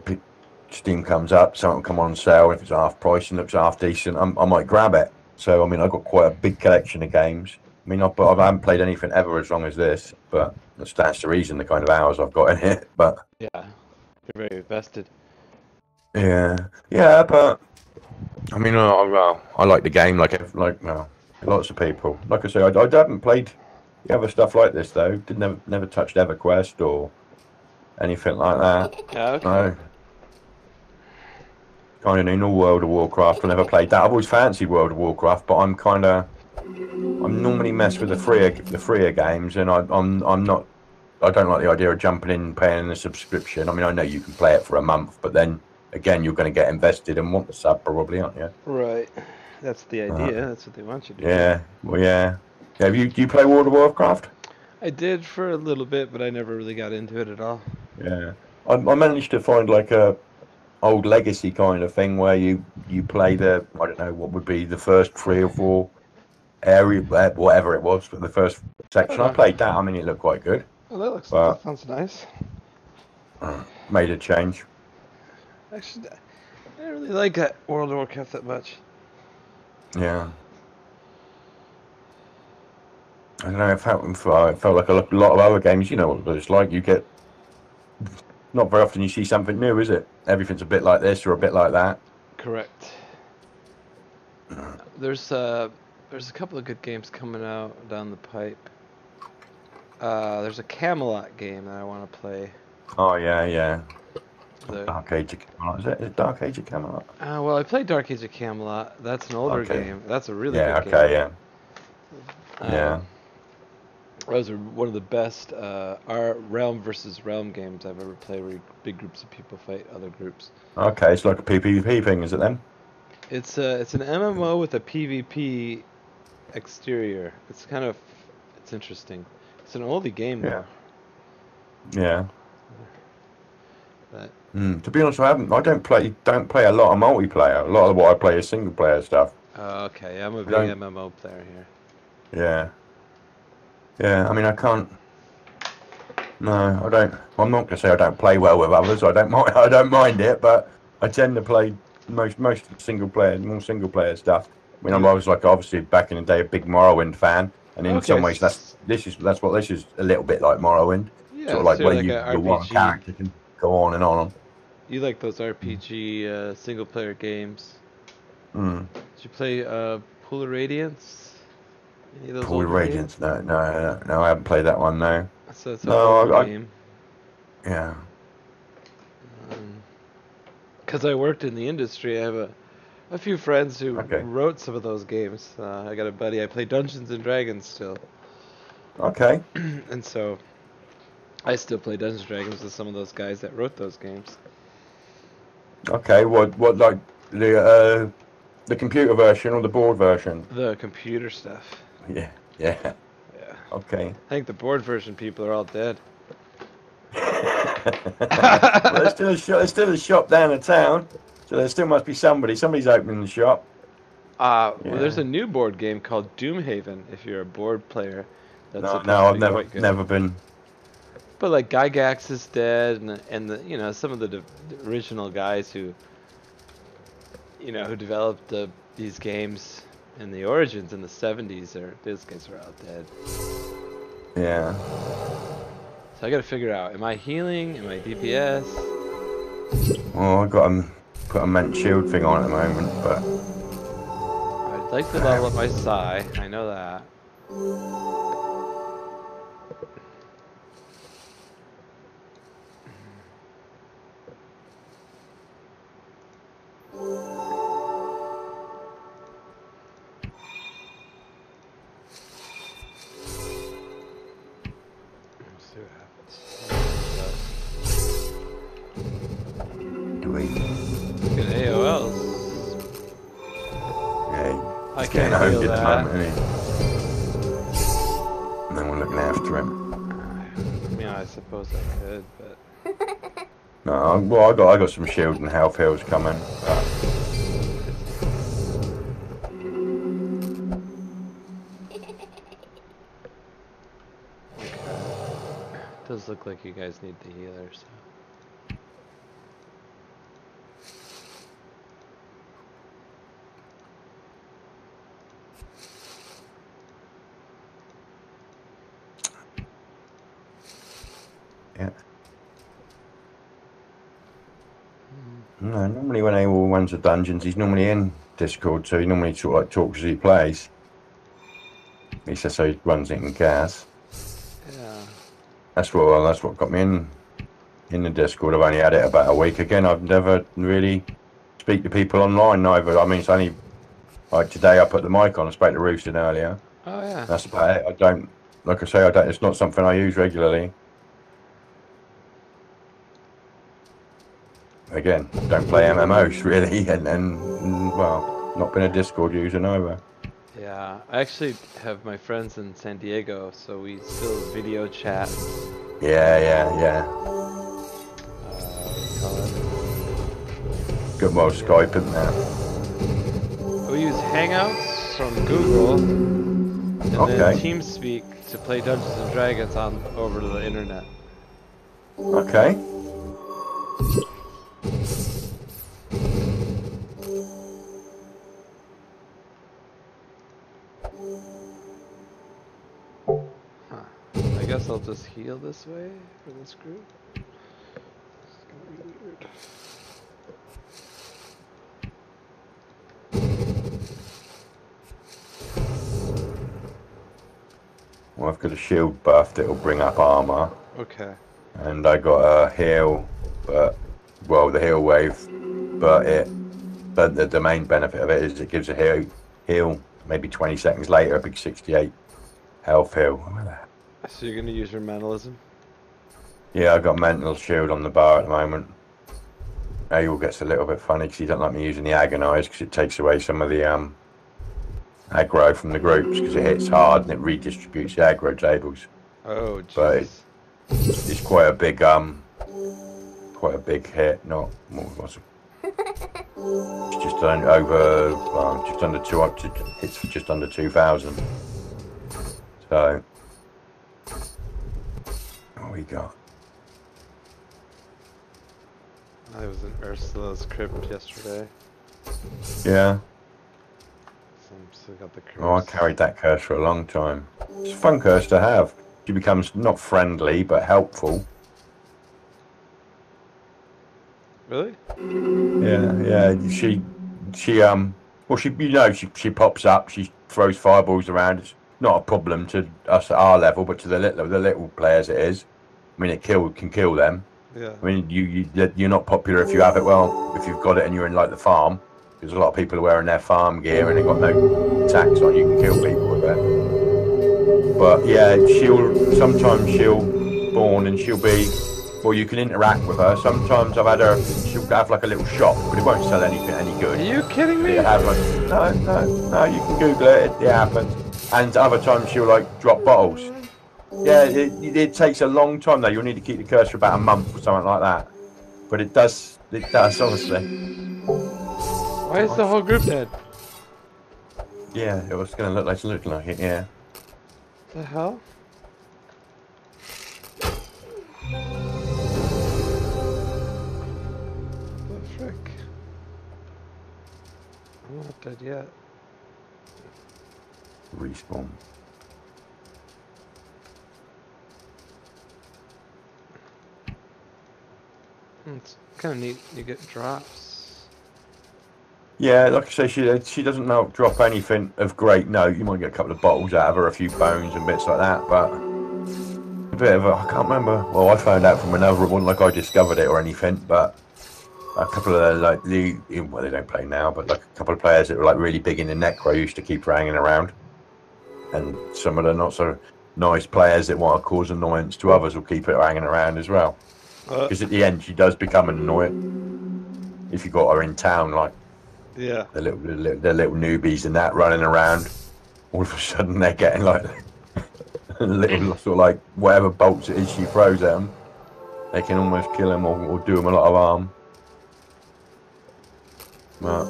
Steam comes up, something will come on sale. If it's half price and looks half decent, I might grab it. So, I mean, I've got quite a big collection of games. I mean, I haven't played anything ever as long as this, but that's the reason, the kind of hours I've got in it. But Yeah, you're very invested. yeah, yeah, but I mean, I like the game lots of people. Like I say, I haven't played the other stuff like this though. Did never touched EverQuest or anything like that. Yeah, okay. No, kind of new no World of Warcraft. I never played that. I've always fancied World of Warcraft, but I'm normally mess with the freer games, and I'm not. I don't like the idea of jumping in and paying a subscription. I mean, I know you can play it for a month, but then again, you're going to get invested and want the sub, probably, aren't you? Right. That's the Uh, idea. That's what they want you to do. yeah, well, yeah. Yeah, do you play World of Warcraft? I did for a little bit, but I never really got into it at all. Yeah, I managed to find like a old legacy kind of thing where you play I don't know what would be the first 3 or 4 area, whatever it was, but the first section. I Uh, played that. I mean, it looked quite good, that but sounds nice. made a change. Actually, I didn't really like that World of Warcraft that much. Yeah, I don't know. It felt like a lot of other games. You know what it's like. You get not very often you see something new, is it? Everything's a bit like this or a bit like that. Correct. There's a couple of good games coming out down the pipe. There's a Camelot game that I want to play. Oh yeah, yeah. The Dark Age of Camelot. Is it Dark Age of Camelot? well, I played Dark Age of Camelot. That's an older Okay. game. That's a really Yeah. good Okay. game. Yeah. Um, Yeah. those are one of the best realm versus realm games I've ever played, where big groups of people fight other groups. Okay. It's like a PvP thing, is it then? It's an MMO with a PvP exterior. It's interesting. It's an oldie game Yeah. though. Yeah. But To be honest, I don't play a lot of multiplayer. A lot of what I play is single player stuff. okay, I'm a I big don't. MMO player here. Yeah. Yeah. I mean, I can't. No, I don't. I'm not gonna say I don't play well with others. I don't mind. I don't mind it, but I tend to play most more single player stuff. I mean, You I was like obviously back in the day a big Morrowind fan, and in okay? some ways that's what this is a little bit like Morrowind, Yeah, sort of like so you're where like a your one RPG. character can go on and on. You like those RPG single player games? Mm. Did you play Polar Radiance? Any of those Pool older games? Radiance, no, I haven't played that one. No, So it's an older no, game. yeah, Because I worked in the industry, I have a few friends who okay, wrote some of those games. I got a buddy. I play Dungeons and Dragons still, okay, and so I still play Dungeons and Dragons with some of those guys that wrote those games. okay. What like the computer version or the board version? The computer stuff. Yeah, yeah. Yeah. Okay. I think the board version people are all dead. Well, there's still a shop. There's still a shop down the town. So there still must be somebody. Somebody's opening the shop. Well, there's Yeah. a new board game called Doomhaven. If you're a board player, that's No, supposed no, to I've be quite good. never been. But like Gygax is dead, and the some of the original guys who who developed these games in the origins in the 70s, or those guys are all dead. Yeah. So I got to figure out: am I healing? Am I DPS? Well, I got put a meant shield thing on at the moment, but I'd like to level up my Psy. I know that. Let's see what happens. do we? Look at AOLs. Yeah, I he's getting can't heal owned at the that. moment, isn't he? And then we're looking after him. I mean, I suppose I could, but No, well, I got some shield and health heals coming. But it does look like you guys need the healer, so. yeah. No, normally when Abel runs the dungeons, he's normally in Discord, so he normally sort of like talks as he plays. He says so he runs it in gas. Yeah. That's what got me in the Discord. I've only had it about a week. Again, I've never really speak to people online neither. I mean, it's only like today I put the mic on. I spoke to Roosted earlier. Oh yeah. That's about it. I don't, like I say, I don't. It's not something I use regularly. Again, don't play MMOs really, and well, not been a Discord user neither. Yeah, I actually have my friends in San Diego, so we still video chat. Yeah. What do you call it? Good old Skype, isn't there? We use Hangouts from Google, and then Okay. TeamSpeak to play Dungeons and Dragons on over the internet. Okay. Huh. I guess I'll just heal this way for this group. It's gonna be weird. Well, I've got a shield buff that'll bring up armor. Okay. And I got a heal, but well, the heal wave, but the main benefit of it is it gives a heal maybe 20 seconds later, a big 68 health heal. So you're gonna use your mentalism? Yeah, I got mental shield on the bar at the moment. Abel gets a little bit funny because he doesn't like me using the agonize because it takes away some of the aggro from the groups because it hits hard and it redistributes the aggro tables. Oh, But jeez. it's quite a big hit. Not what was it? It's just over, just under 200. Hits for just under 2,000. So what we got? I was in Ursula's crypt yesterday. Yeah. So I'm still got the curse. Oh, I carried that curse for a long time. It's a fun curse to have. She becomes not friendly but helpful. Really? Yeah. Well, she pops up. She throws fireballs around. It's not a problem to us at our level, but to the little players it is. I mean, can kill them. Yeah. I mean, you're not popular if you have it. Well, if you've got it and you're in like the farm, there's a lot of people wearing their farm gear and they've got no attacks on. You can kill people with it. But yeah, sometimes she'll spawn and she'll be. Well, you can interact with her. Sometimes I've had her. She'll have like a little shop, but it won't sell anything any good. Are you kidding me? No. You can Google it. It happens. And other times she'll like drop bottles. Yeah, it takes a long time though. You'll need to keep the curse for about a month or something like that. But it does honestly. Why is the whole group dead? Yeah, it was going to look like it. Yeah. The hell? The frick? I'm not dead yet. Respawn. It's kind of neat. You get drops. Yeah, like I say, she doesn't know drop anything of great note. You might get a couple of bottles out of her, a few bones and bits like that, but a bit of I can't remember. Well, I found out from another. It wasn't like I discovered it or anything, but a couple of well, they don't play now, but like a couple of players that were like really big in the necro used to keep her hanging around, and some of the not so nice players that want to cause annoyance to others will keep it hanging around as well. Because at the end, she does become an annoyance if you got her in town, like Yeah. the little newbies and that running around. All of a sudden, they're getting like little sort of like whatever bolts it is she throws at them. They can almost kill them or do them a lot of harm. But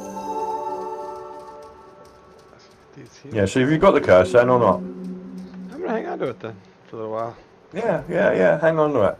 yeah, so have you got the curse then or not? I'm gonna hang on to it then for a little while. Yeah. Hang on to it.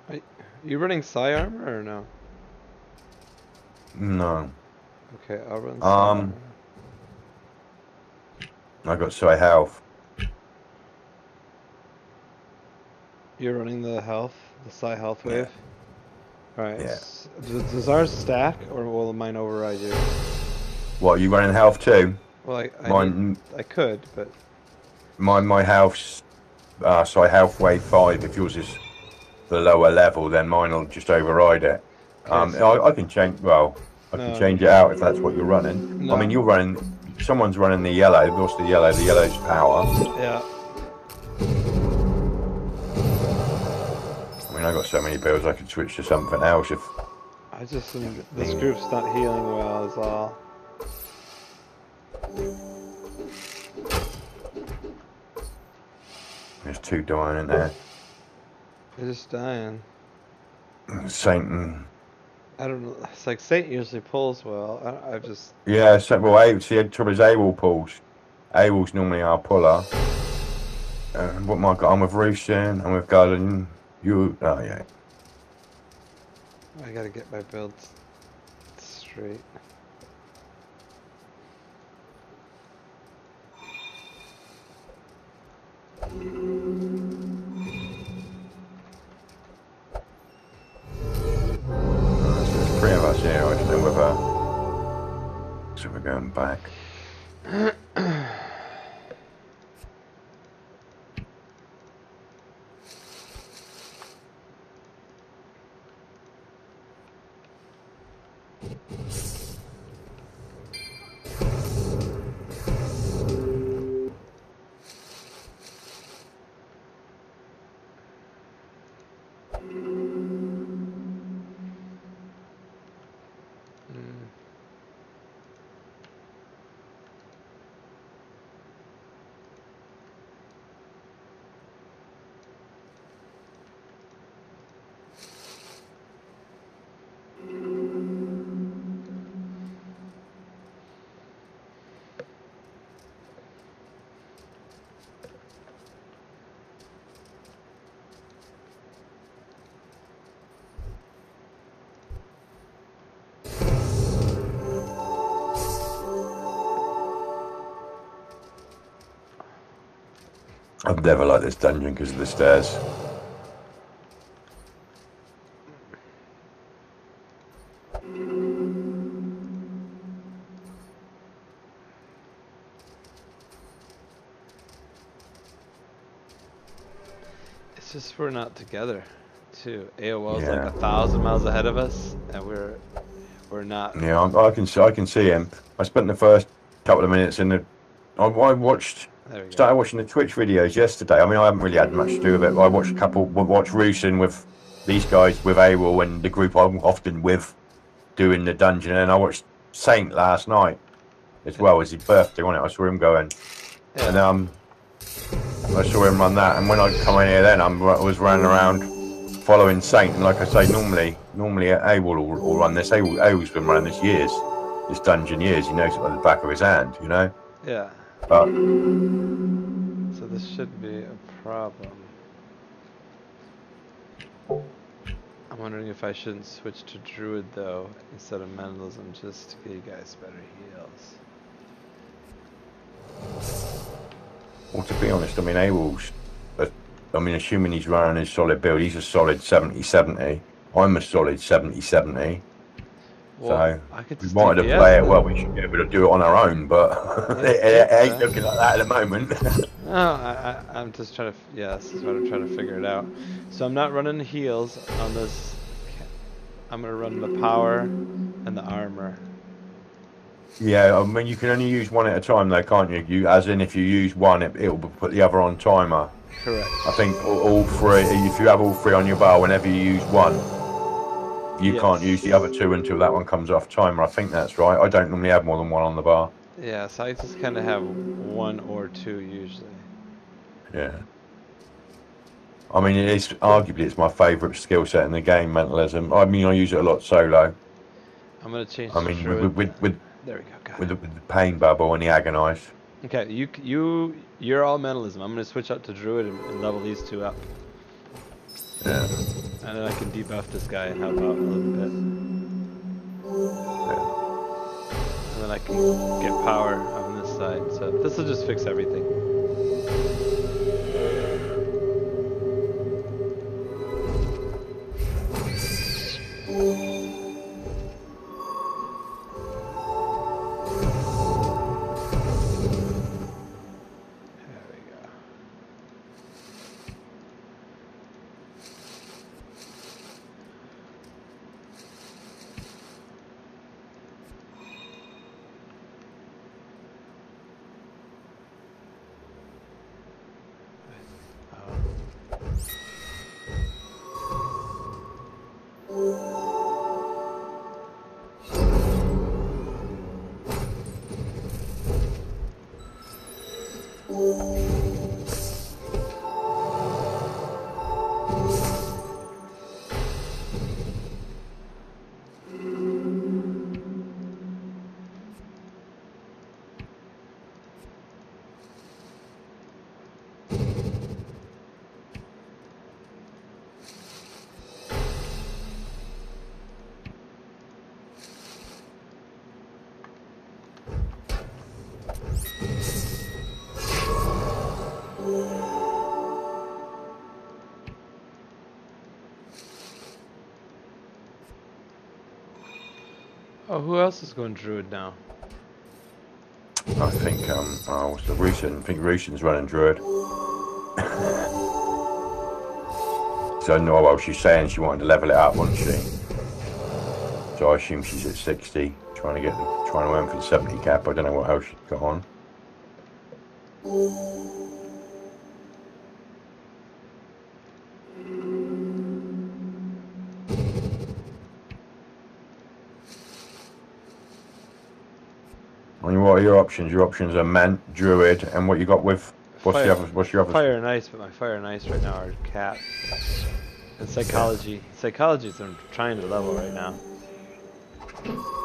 Are you running psi armor or no? No. Okay, I'll run psi armor. I got psi health. You're running the health, the psi health wave? Yeah. Alright. Yeah. Does ours stack or will mine override you? What, are you running health too? Well, I could, but my health's psi health wave 5. If yours is the lower level, then mine will just override it. okay, so I can change. Well, I can change it out if that's what you're running. No. I mean, you're running. Someone's running the yellow. What's the yellow? The yellow's power. Yeah. I mean, I got so many builds. I could switch to something else if. I just this group's not healing well. Is all. two dying in there. They're just dying. Saint and I don't know. It's like Saint usually pulls well. I just. yeah, so well, see, the trouble is AWOL pulls. AWOL's normally our puller. What am I got? I'm with Rooshin, I'm with Garden. You, oh yeah. I gotta get my builds straight. There's three of us here, actually, with her. So we're going back. I've never liked this dungeon because of the stairs. It's just we're not together, too. AOL's Yeah. like 1,000 miles ahead of us, and we're not. Yeah, I can see him. I spent the first couple of minutes in the. I watched. There we go. Started watching the Twitch videos yesterday. I mean, I haven't really had much to do with it, but I watched a couple. Watched Rooshin with these guys with AWOL and the group I'm often with doing the dungeon, and I watched Saint last night as well as his birthday on it. I saw him going, Yeah. and I saw him run that. And when I come in here, then I was running around following Saint. And like I say, normally AWOL will run this. AWOL's been running this dungeon years. He knows it like the back of his hand, you know. Yeah. But So this shouldn't be a problem. I'm wondering if I shouldn't switch to Druid though instead of Mentalism just to get you guys better heals. well, to be honest, I mean AWOL's. I mean, assuming he's running his solid build, he's a solid 70-70. I'm a solid 70-70. Well, So I could we just wanted to DPS play it then. well. We should be able to do it on our own, but it ain't looking like that at the moment. No, I'm just trying to. Yeah, this is what I'm trying to figure it out. So I'm not running heals on this. I'm gonna run the power and the armor. Yeah, I mean, you can only use one at a time, though, can't you? As in, if you use one, it'll put the other on timer. Correct. I think all three. If you have all three on your bar, whenever you use one, you can't use the other two until that one comes off timer. I think that's right. I don't normally have more than one on the bar. Yeah, so I just kind of have one or two usually. Yeah. I mean, arguably it's my favourite skill set in the game, mentalism. I mean, I use it a lot solo. I'm gonna change. I mean, with there we go. Got with it. the pain bubble and the agonize. Okay, you're all mentalism. I'm gonna switch out to druid and level these two up. Yeah. And then I can debuff this guy and help out a little bit. Yeah. And then I can get power on this side. So this will just fix everything. Oh, who else is going druid now? I think oh, what's the Rusin? I think Rusin's running druid. So no, well, she's saying she wanted to level it up, wasn't she? So I assume she's at 60, trying to aim for the 70 cap. I don't know what else she's got on. I mean, what are your options? Your options are Mant, Druid, and what you got with what's Fire, the other? What's your other? Fire and ice, but my fire and ice right now are cat. And psychology. Yeah. Psychology's I'm trying to level right now.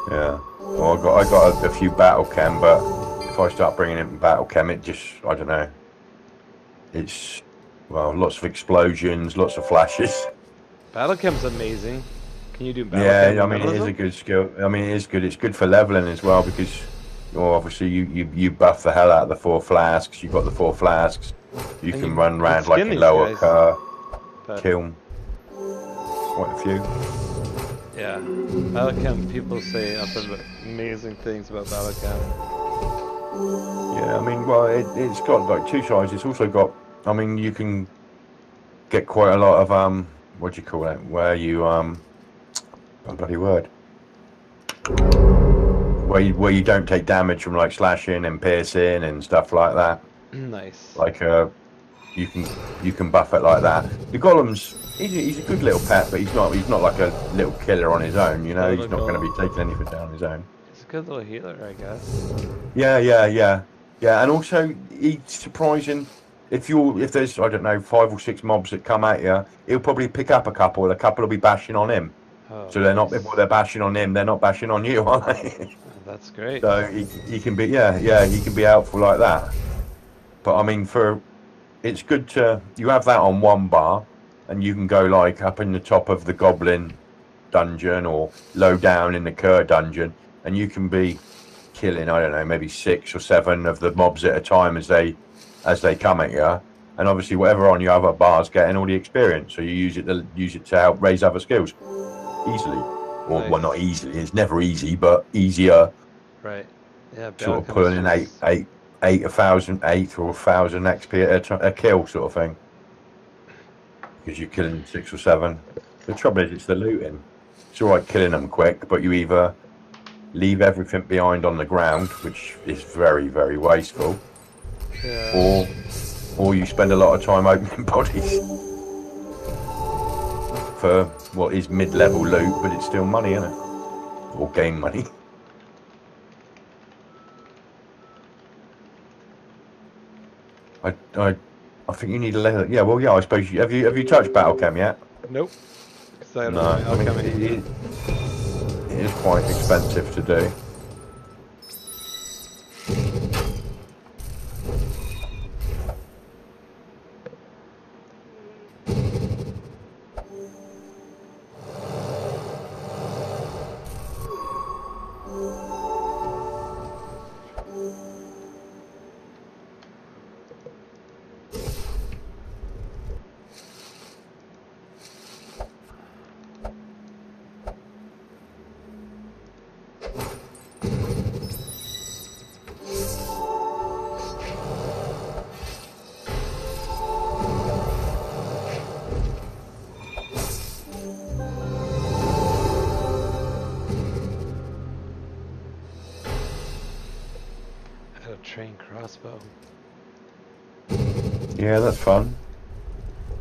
Yeah. Well, I got a few battle chem, but if I start bringing in battle chem, it just I don't know. It's well, lots of explosions, lots of flashes. Battle chem's amazing. Can you do battle chem? Yeah, I mean it is a good skill. I mean it is good. It's good for leveling as well because well, obviously you buff the hell out of the 4 flasks. You've got the 4 flasks. You can run around like a lower car, kill them. Quite a few. Yeah, battle chem. People say amazing things about battle chem. Yeah, I mean, well, it's got like 2 sides. It's also got. I mean, you can get quite a lot of what do you call it? Where you a bloody word. Where you don't take damage from like slashing and piercing and stuff like that. Nice. Like you can buff it like that. The golem's he's a good little pet, but he's not like a little killer on his own. You know, he's not going to be taking anything down on his own. He's a good little healer, I guess. Yeah, and also he's surprising. If there's I don't know 5 or 6 mobs that come at you, he'll probably pick up a couple. A couple will be bashing on him. Oh, So they're not if they're bashing on him, they're not bashing on you, are they? Oh, that's great. So he can be he can be helpful like that. But I mean it's good to you have that on 1 bar, and you can go like up in the top of the goblin dungeon or low down in the cur dungeon, and you can be killing I don't know maybe 6 or 7 of the mobs at a time as they come at you, and obviously whatever on your other bars getting all the experience, so you use it to help raise other skills easily, or nice. Well not easily, it's never easy, but easier. Right. Yeah. Sort of pulling in 8 1,000 or 1,000 XP at a kill sort of thing, because you're killing 6 or 7. The trouble is it's the looting. It's all right killing them quick, but you either leave everything behind on the ground, which is very, very wasteful, yeah. or you spend a lot of time opening bodies for what is mid-level loot, but it's still money, isn't it? Or game money. I think you need a level. Yeah, well, yeah. I suppose have you touched battle chem yet? Nope. No, I mean it is quite expensive to do. Train crossbow. Yeah, that's fun.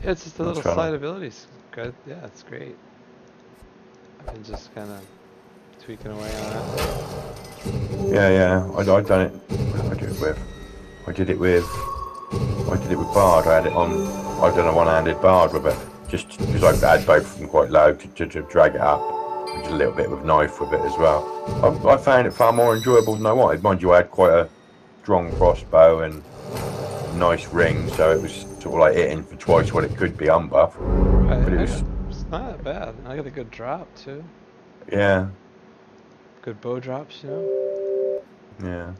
Yeah, it's just a little side abilities. Good. Yeah, it's great. I've been just kind of tweaking away on it. Yeah. I done it. I did it with Bard. I had it on. I done a one-handed Bard with it, just because I had both of them quite low to drag it up. Just a little bit of a knife with it as well. I found it far more enjoyable than I wanted. Mind you, I had quite a strong crossbow and nice ring, so it was sort of like hitting for twice what it could be unbuff. Right, but it's not that bad. I got a good drop too. Yeah. Good bow drops, you know. Yeah.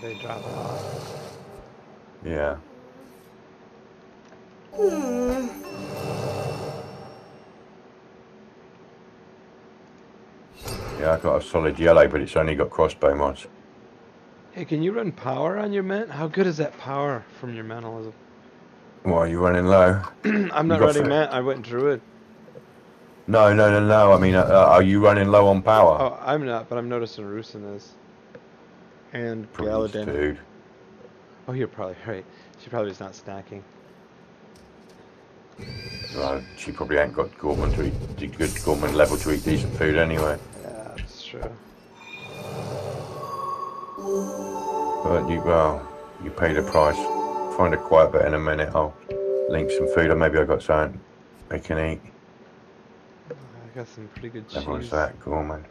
they drop it off. Yeah. Yeah, I got a solid yellow, but it's only got crossbow mods. Hey, can you run power on your mint? How good is that power from your mentalism? Why are you running low? I'm You not got running mint. I went druid. No. I mean, are you running low on power? Oh, I'm not, but I'm noticing Rusin is. And Probably Galadin. food. Oh, you're probably right. She probably is not snacking. Well, she probably ain't got Gorman to eat good Gorman level to eat decent food anyway. Yeah, that's true. But you pay the price. Find a quiet bit in a minute. I'll link some food, or maybe I got something they can eat. I got some pretty good Everyone's cheese. that Gorman.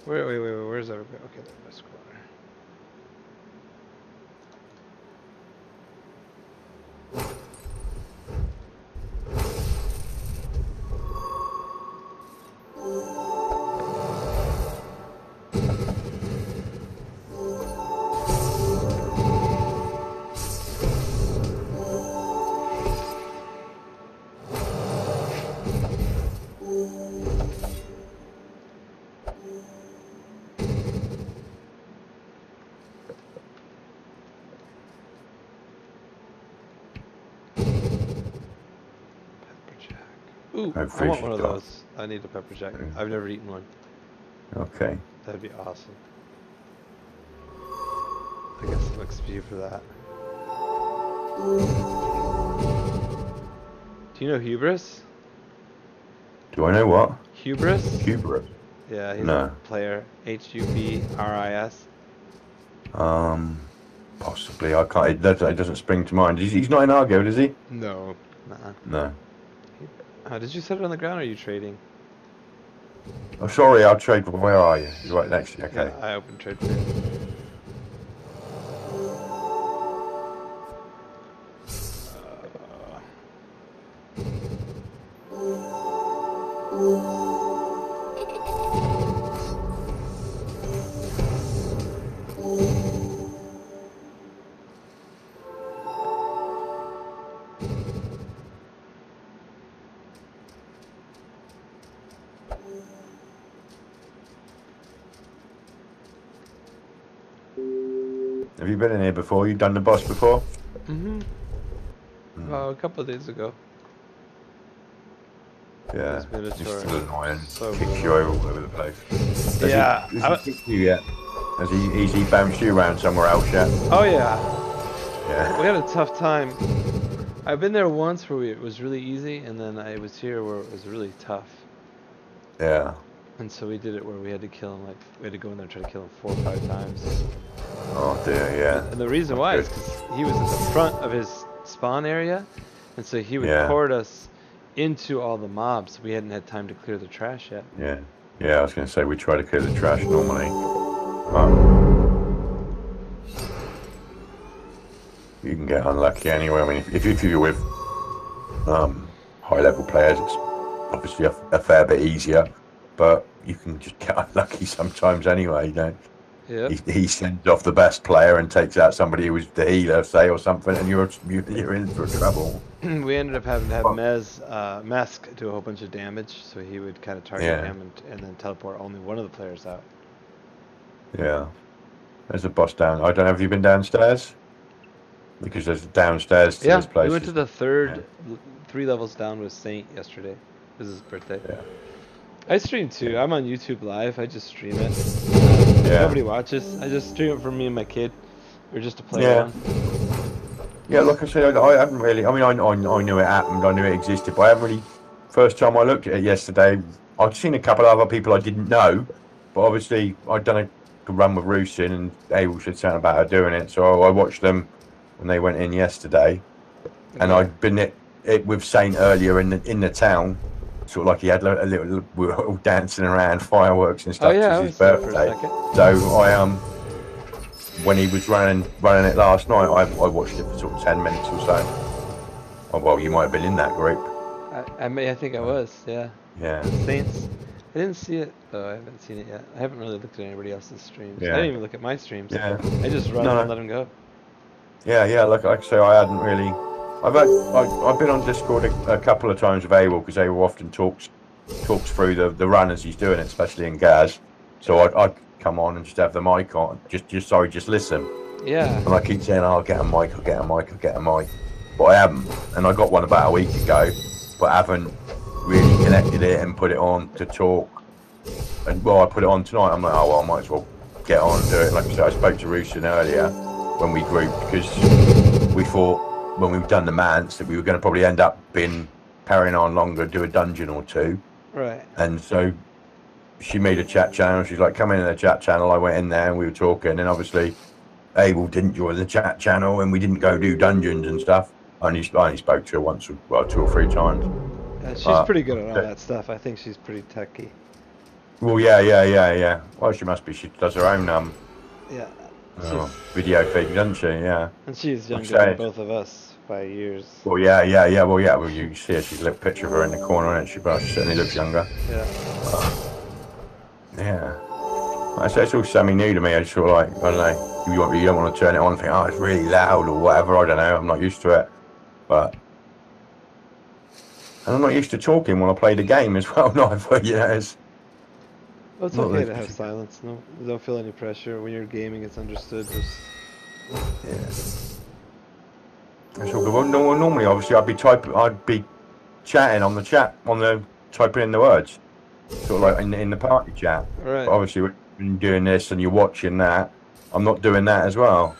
Wait, where's everybody? Okay, there, my squad. Pepper jack. Ooh, I want one of those. I need a pepper jack. I've never eaten one. Okay. That'd be awesome. I got some XP for that. Do you know Hubris? Do I know what? Hubris? Hubris. Yeah, he's No. a player. Hubris. Possibly. I can't. It doesn't spring to mind. He's not in our guild, is he? No, nah. No. Did you set it on the ground or are you trading? Oh, sorry. I'll trade. Where are you? You're right next to you. Okay. Yeah, I opened trade for you. Have you been in here before? You've done the boss before? Mm-hmm. A couple of days ago. Yeah. This Minotaur He's still annoying. so Kicks brutal. you over all over the place. Yeah. Has he kicked you yet? Has he bounced you around somewhere else yet? Oh yeah. Yeah. We had a tough time. I've been there once where it was really easy, and then I was here where it was really tough. Yeah. And so we did it where we had to kill him, like, we had to go in there and try to kill him 4 or 5 times. Oh dear, yeah. And the reason why is because he was at the front of his spawn area, and so he would court us into all the mobs. We hadn't had time to clear the trash yet. Yeah. Yeah, I was going to say, we try to clear the trash normally. You can get unlucky anyway. I mean, if you're with high level players, it's obviously a fair bit easier, but you can just get unlucky sometimes anyway, you know. Yep. He sends off the best player and takes out somebody who was the healer, say, or something, and you're in for trouble. We ended up having to have Mask do a whole bunch of damage, so he would kind of target him and then teleport only one of the players out. Yeah. There's a boss down. I don't know, have you been downstairs? Because there's downstairs to this place. We went to the third, 3 levels down with Saint yesterday. It was his birthday. Yeah. I stream too. I'm on YouTube Live. I just stream it. Nobody watches. I just stream it for me and my kid, or just to play around. Yeah, like I said, I haven't really. I mean, I knew it happened. I knew it existed, but I haven't really. First time I looked at it yesterday, I'd seen a couple of other people I didn't know, but obviously I'd done a run with Rusin, and Abel said something about her doing it, so I watched them when they went in yesterday, and I'd been it with Saint earlier in the town. Sort of like he had a little, we were all dancing around, fireworks and stuff. Oh, his birthday. So I when he was running it last night, I watched it for sort of 10 minutes or so. Oh well, you might have been in that group. I think I Uh, was, yeah. yeah, Saints. I didn't see it though. I haven't seen it yet. I haven't really looked at anybody else's streams. I yeah, didn't even look at my streams. yeah. I just run No, and no. let them go. Yeah, yeah. Like I say, I hadn't really. I've been on Discord a couple of times with Abel because Abel often talks through the run as he's doing it, especially in Gaz. So I come on and just have the mic on, just listen. Yeah. And I keep saying, oh, I'll get a mic, I'll get a mic, I'll get a mic. But I haven't. And I got one about a week ago, but haven't really connected it and put it on to talk. And well, I put it on tonight. I'm like, oh, well, I might as well get on and do it. Like I said, I spoke to Rusin earlier when we grouped because we thought when we've done the Mance that we were going to probably end up carrying on longer, do a dungeon or two. Right. And so she made a chat channel. She's like, come in the chat channel. I went in there and we were talking. And obviously, Abel didn't join the chat channel and we didn't go do dungeons and stuff. I only spoke to her once, well, 2 or 3 times. She's pretty good at all that stuff. I think she's pretty techy. Well, yeah. Well, she must be. She does her own Yeah. video feed, doesn't she? Yeah. And she's younger than both of us by years. Well, yeah. Well, you see her. She's a little picture of her in the corner, and she certainly looks younger. Yeah. Yeah. I say it's all semi-new to me. I just sort of like, I don't know, you don't want to turn it on and think, oh, it's really loud or whatever. I don't know. I'm not used to it. And I'm not used to talking when I play the game as well. Neither, you know. It's okay to have silence. No, don't feel any pressure when you're gaming. It's understood. Yeah. That's all good. Well, normally, obviously, I'd be chatting on the chat, typing in the words, sort of like in the party chat. Right. But obviously, when you're doing this and you're watching that, I'm not doing that as well.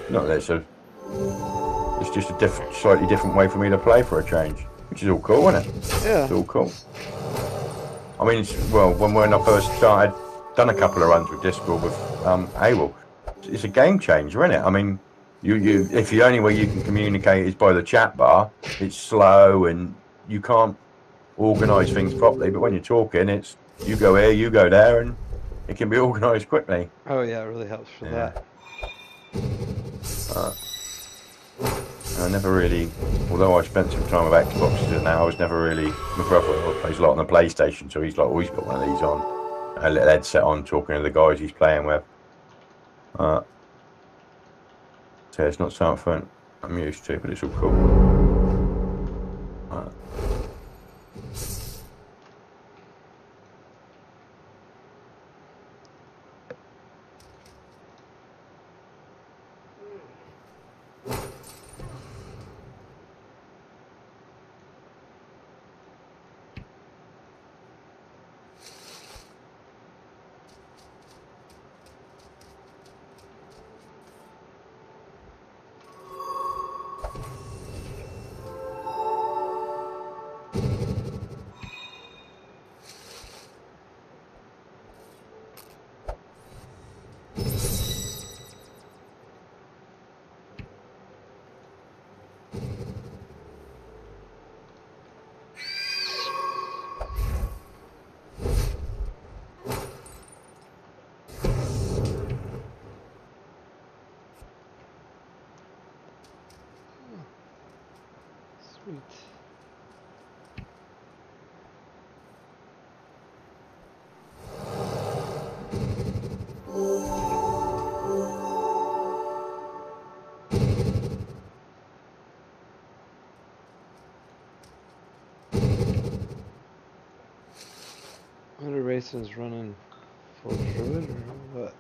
Not that it's just a slightly different way for me to play for a change, which is all cool, isn't it? Yeah. It's all cool. I mean, when I first started, done a couple of runs with Discord with Abel, it's a game changer, isn't it? I mean, if the only way you can communicate is by the chat bar, it's slow and you can't organise things properly. But when you're talking, it's you go here, you go there, and it can be organised quickly. Oh yeah, it really helps for that. I never really, although I spent some time with Xboxes and that, I was never really. My brother plays a lot on the PlayStation, so he's like always got one of these on, a little headset on, talking to the guys he's playing with. So it's not something I'm used to, but it's all cool. Sweet. Wonder Racin's running full druid or what?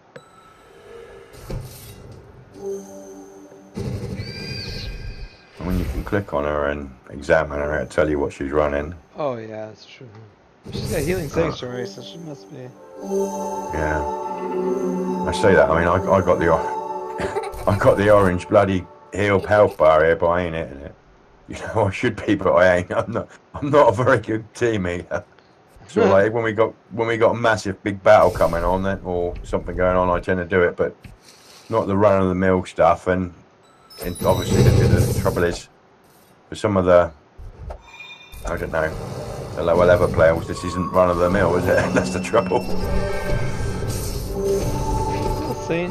When you can click on her and examine her, it'll tell you what she's running. Oh yeah, that's true. She's got healing sanctuary, so she must be. Yeah, I say that. I mean, I got the I got the orange bloody health bar here, but I ain't hitting it. You know, I should be, but I ain't. I'm not a very good teammate. So like when we got a massive big battle coming on then, or something going on, I tend to do it, but not the run of the mill stuff. And obviously the trouble is for some of the, I don't know, the lower level players, this isn't run of the mill, is it? That's the trouble. Let's see.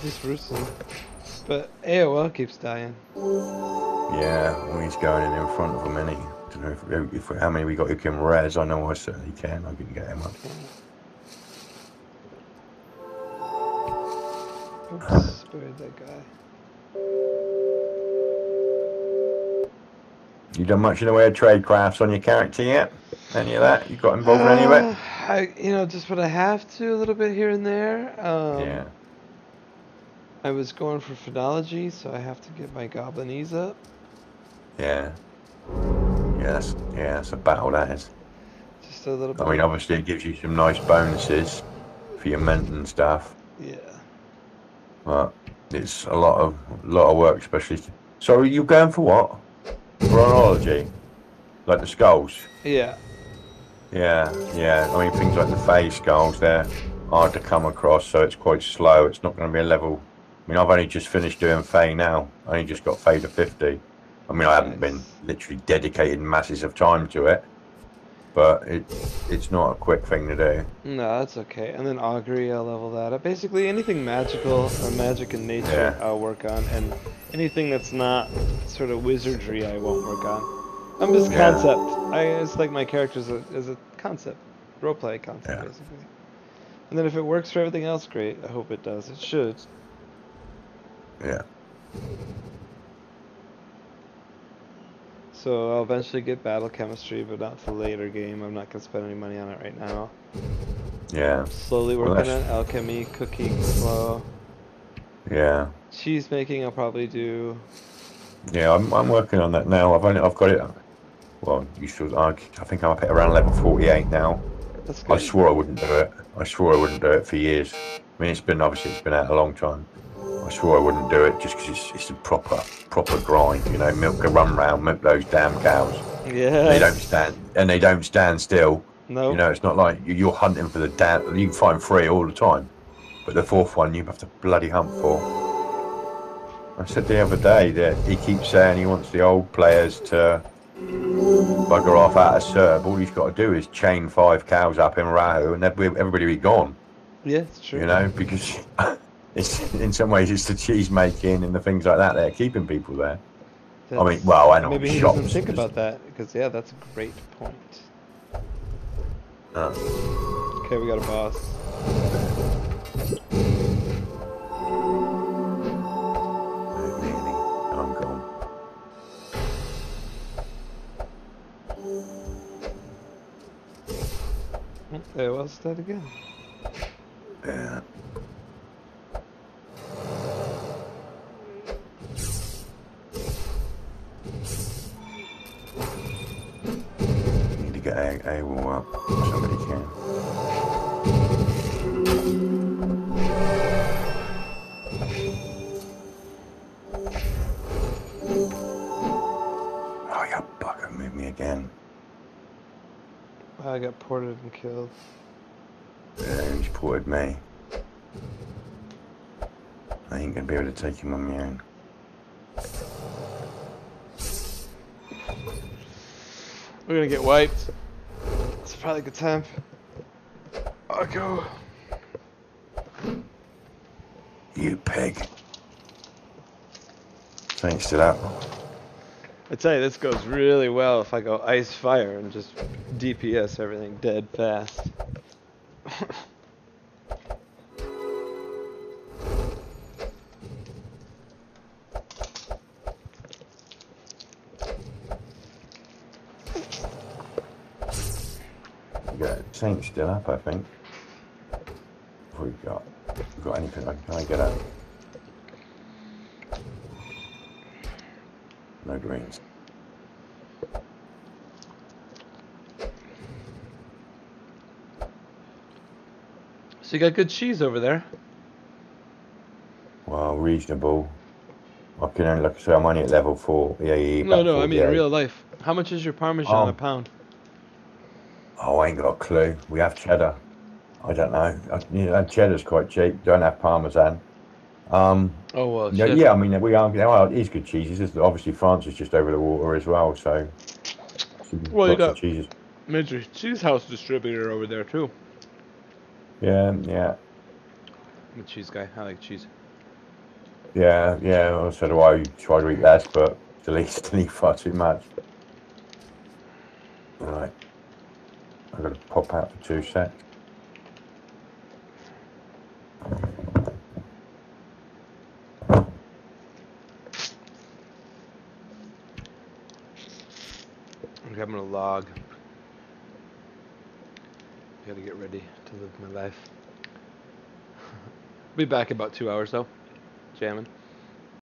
This Russo. But AOL keeps dying. Yeah, well, he's going in front of him, isn't he? don't know if how many we got who can res. I know I certainly can. I can get him up. Oops, buried that guy. You done much in the way of trade crafts on your character yet? Any of that? You got involved in any of it? Just what I have to a little bit here and there. Yeah. I was going for phonology, so I have to get my goblinese up. Yeah. That's a battle, that is. Just a little bit. I mean, obviously it gives you some nice bonuses for your ment and stuff. Yeah. But it's a lot of work, especially. So are you going for what? Chronology? Like the skulls? Yeah. Yeah. I mean, things like the phase skulls, they're hard to come across, so it's quite slow. It's not going to be a level. I mean, I've only just finished doing Fey now. I only just got Fey to 50. I mean, I haven't been literally dedicated masses of time to it, but it's not a quick thing to do. No, that's okay. And then augury, I'll level that up. Basically, anything magical or magic in nature, I'll work on, and anything that's not sort of wizardry, I won't work on. I'm just concept. It's like my character is a concept, roleplay concept, basically. And then if it works for everything else, great. I hope it does. It should. Yeah. So I'll eventually get battle chemistry, but not till later game. I'm not gonna spend any money on it right now. Yeah. I'm slowly working on alchemy, cooking slow. Yeah. Cheese making I'll probably do. Yeah, I'm working on that now. I've got it. Well, you should. I think I'm up at around level 48 now. That's good. I swore I wouldn't do it. I swore I wouldn't do it for years. I mean, it's been out a long time. I swore I wouldn't do it just because it's a proper grind. You know, milk those damn cows. Yeah. They don't stand still. No. You know, it's not like you're hunting for the damn. You can find 3 all the time, but the 4th one you have to bloody hunt for. I said the other day that he keeps saying he wants the old players to bugger off out of Serb. All he's got to do is chain 5 cows up in Rahu, and everybody will be gone. Yeah, it's true. You know, because it's in some ways it's the cheese making and the things like that that are keeping people there. I mean, well, I know. Maybe he doesn't think about that because that's a great point. Okay, we got a boss. I'm gone. There was that again. Yeah. Need to get a wall up. Somebody can. Oh, you bugger, move me again. I got ported and killed. Yeah, he's ported me. I ain't gonna be able to take him on my own. We're gonna get wiped. It's probably a good time. I'll go. You pig. Thanks to that. I tell you, this goes really well if I go ice fire and just DPS everything dead fast. Yeah, Saint's still up, I think. What have we got? Got anything? Can I get out? No greens. So you got good cheese over there. Well, reasonable. I can only, like I say, I'm only at level 4. Yeah, no, I mean in real life. How much is your Parmesan a pound? Oh, I ain't got a clue. We have cheddar. I don't know. Cheddar's quite cheap. Don't have Parmesan. Oh well. Yeah. I mean, we are. Well, it is good cheese. It's just, obviously France is just over the water as well. So. Well, you got cheeses. Major cheese house distributor over there too. Yeah. I'm a cheese guy. I like cheese. Yeah. So do I. Try to eat less, but still eat far too much. Right. I've got to pop out for 2 secs. Okay, I'm gonna log. Gotta get ready to live my life. Be back in about 2 hours though. Jamming.